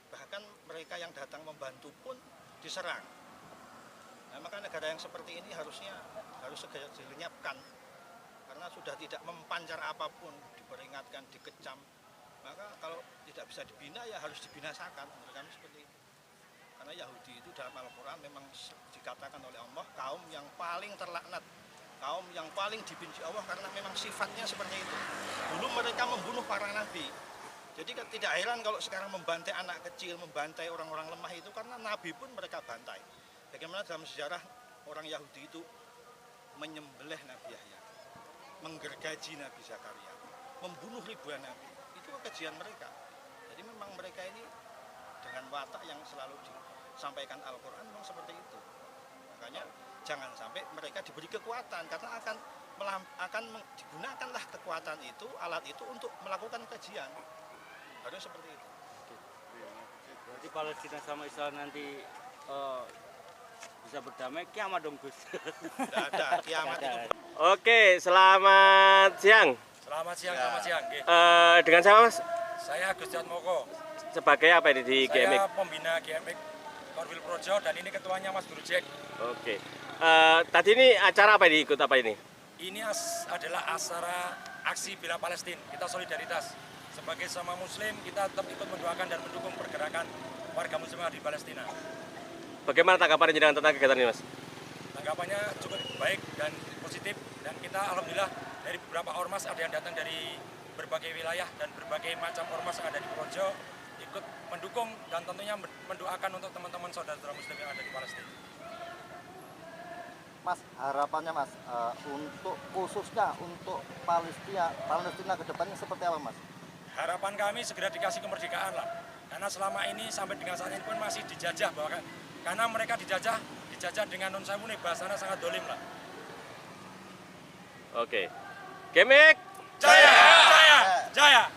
Bahkan mereka yang datang membantu pun diserang. Nah, maka negara yang seperti ini harus segera dilenyapkan, karena sudah tidak mempancar apapun, diperingatkan, dikecam. Maka kalau tidak bisa dibina ya harus dibinasakan. Menurut kami seperti itu. Karena Yahudi itu dalam Al-Quran memang dikatakan oleh Allah kaum yang paling terlaknat, kaum yang paling dibenci Allah, karena memang sifatnya seperti itu. Dulu mereka membunuh para nabi. Jadi tidak heran kalau sekarang membantai anak kecil, membantai orang-orang lemah itu, karena nabi pun mereka bantai. Bagaimana dalam sejarah orang Yahudi itu menyembelih Nabi Yahya, menggergaji Nabi Zakaria, membunuh ribuan nabi. Itu kekejian mereka. Jadi memang mereka ini dengan watak yang selalu sampaikan Al-Quran memang seperti itu. Makanya jangan sampai mereka diberi kekuatan, karena digunakanlah kekuatan itu, alat itu untuk melakukan kajian. Harus seperti itu. Berarti Palestina sama Israel nanti bisa berdamai, kiamat dong Gus. Tidak ada kiamat itu. Oke, selamat siang. Selamat siang. Dengan siapa Mas? Saya Gus Moko. Sebagai apa ini di GMX? Saya pembina GMX Korwil Projo dan ini ketuanya Mas Guru Jack. Oke. Tadi ini acara apa ini? Ikut apa ini? Ini adalah acara aksi bela Palestina. Kita solidaritas. Sebagai sama Muslim, kita tetap ikut mendoakan dan mendukung pergerakan warga Muslim di Palestina. Bagaimana tanggapan jenengan tentang kegiatan ini, Mas? Tanggapannya cukup baik dan positif, dan kita alhamdulillah dari beberapa ormas ada yang datang dari berbagai wilayah dan berbagai macam ormas yang ada di Projo ikut mendukung dan tentunya mendoakan untuk teman-teman saudara-saudara Muslim yang ada di Palestina. Mas, harapannya Mas, untuk khususnya untuk Palestina ke depannya seperti apa Mas? Harapan kami segera dikasih kemerdekaan lah, karena selama ini sampai dengan saat ini pun masih dijajah, karena mereka dijajah dengan non sewu nih, bahasanya sangat dolim lah. Oke. GMX Jaya!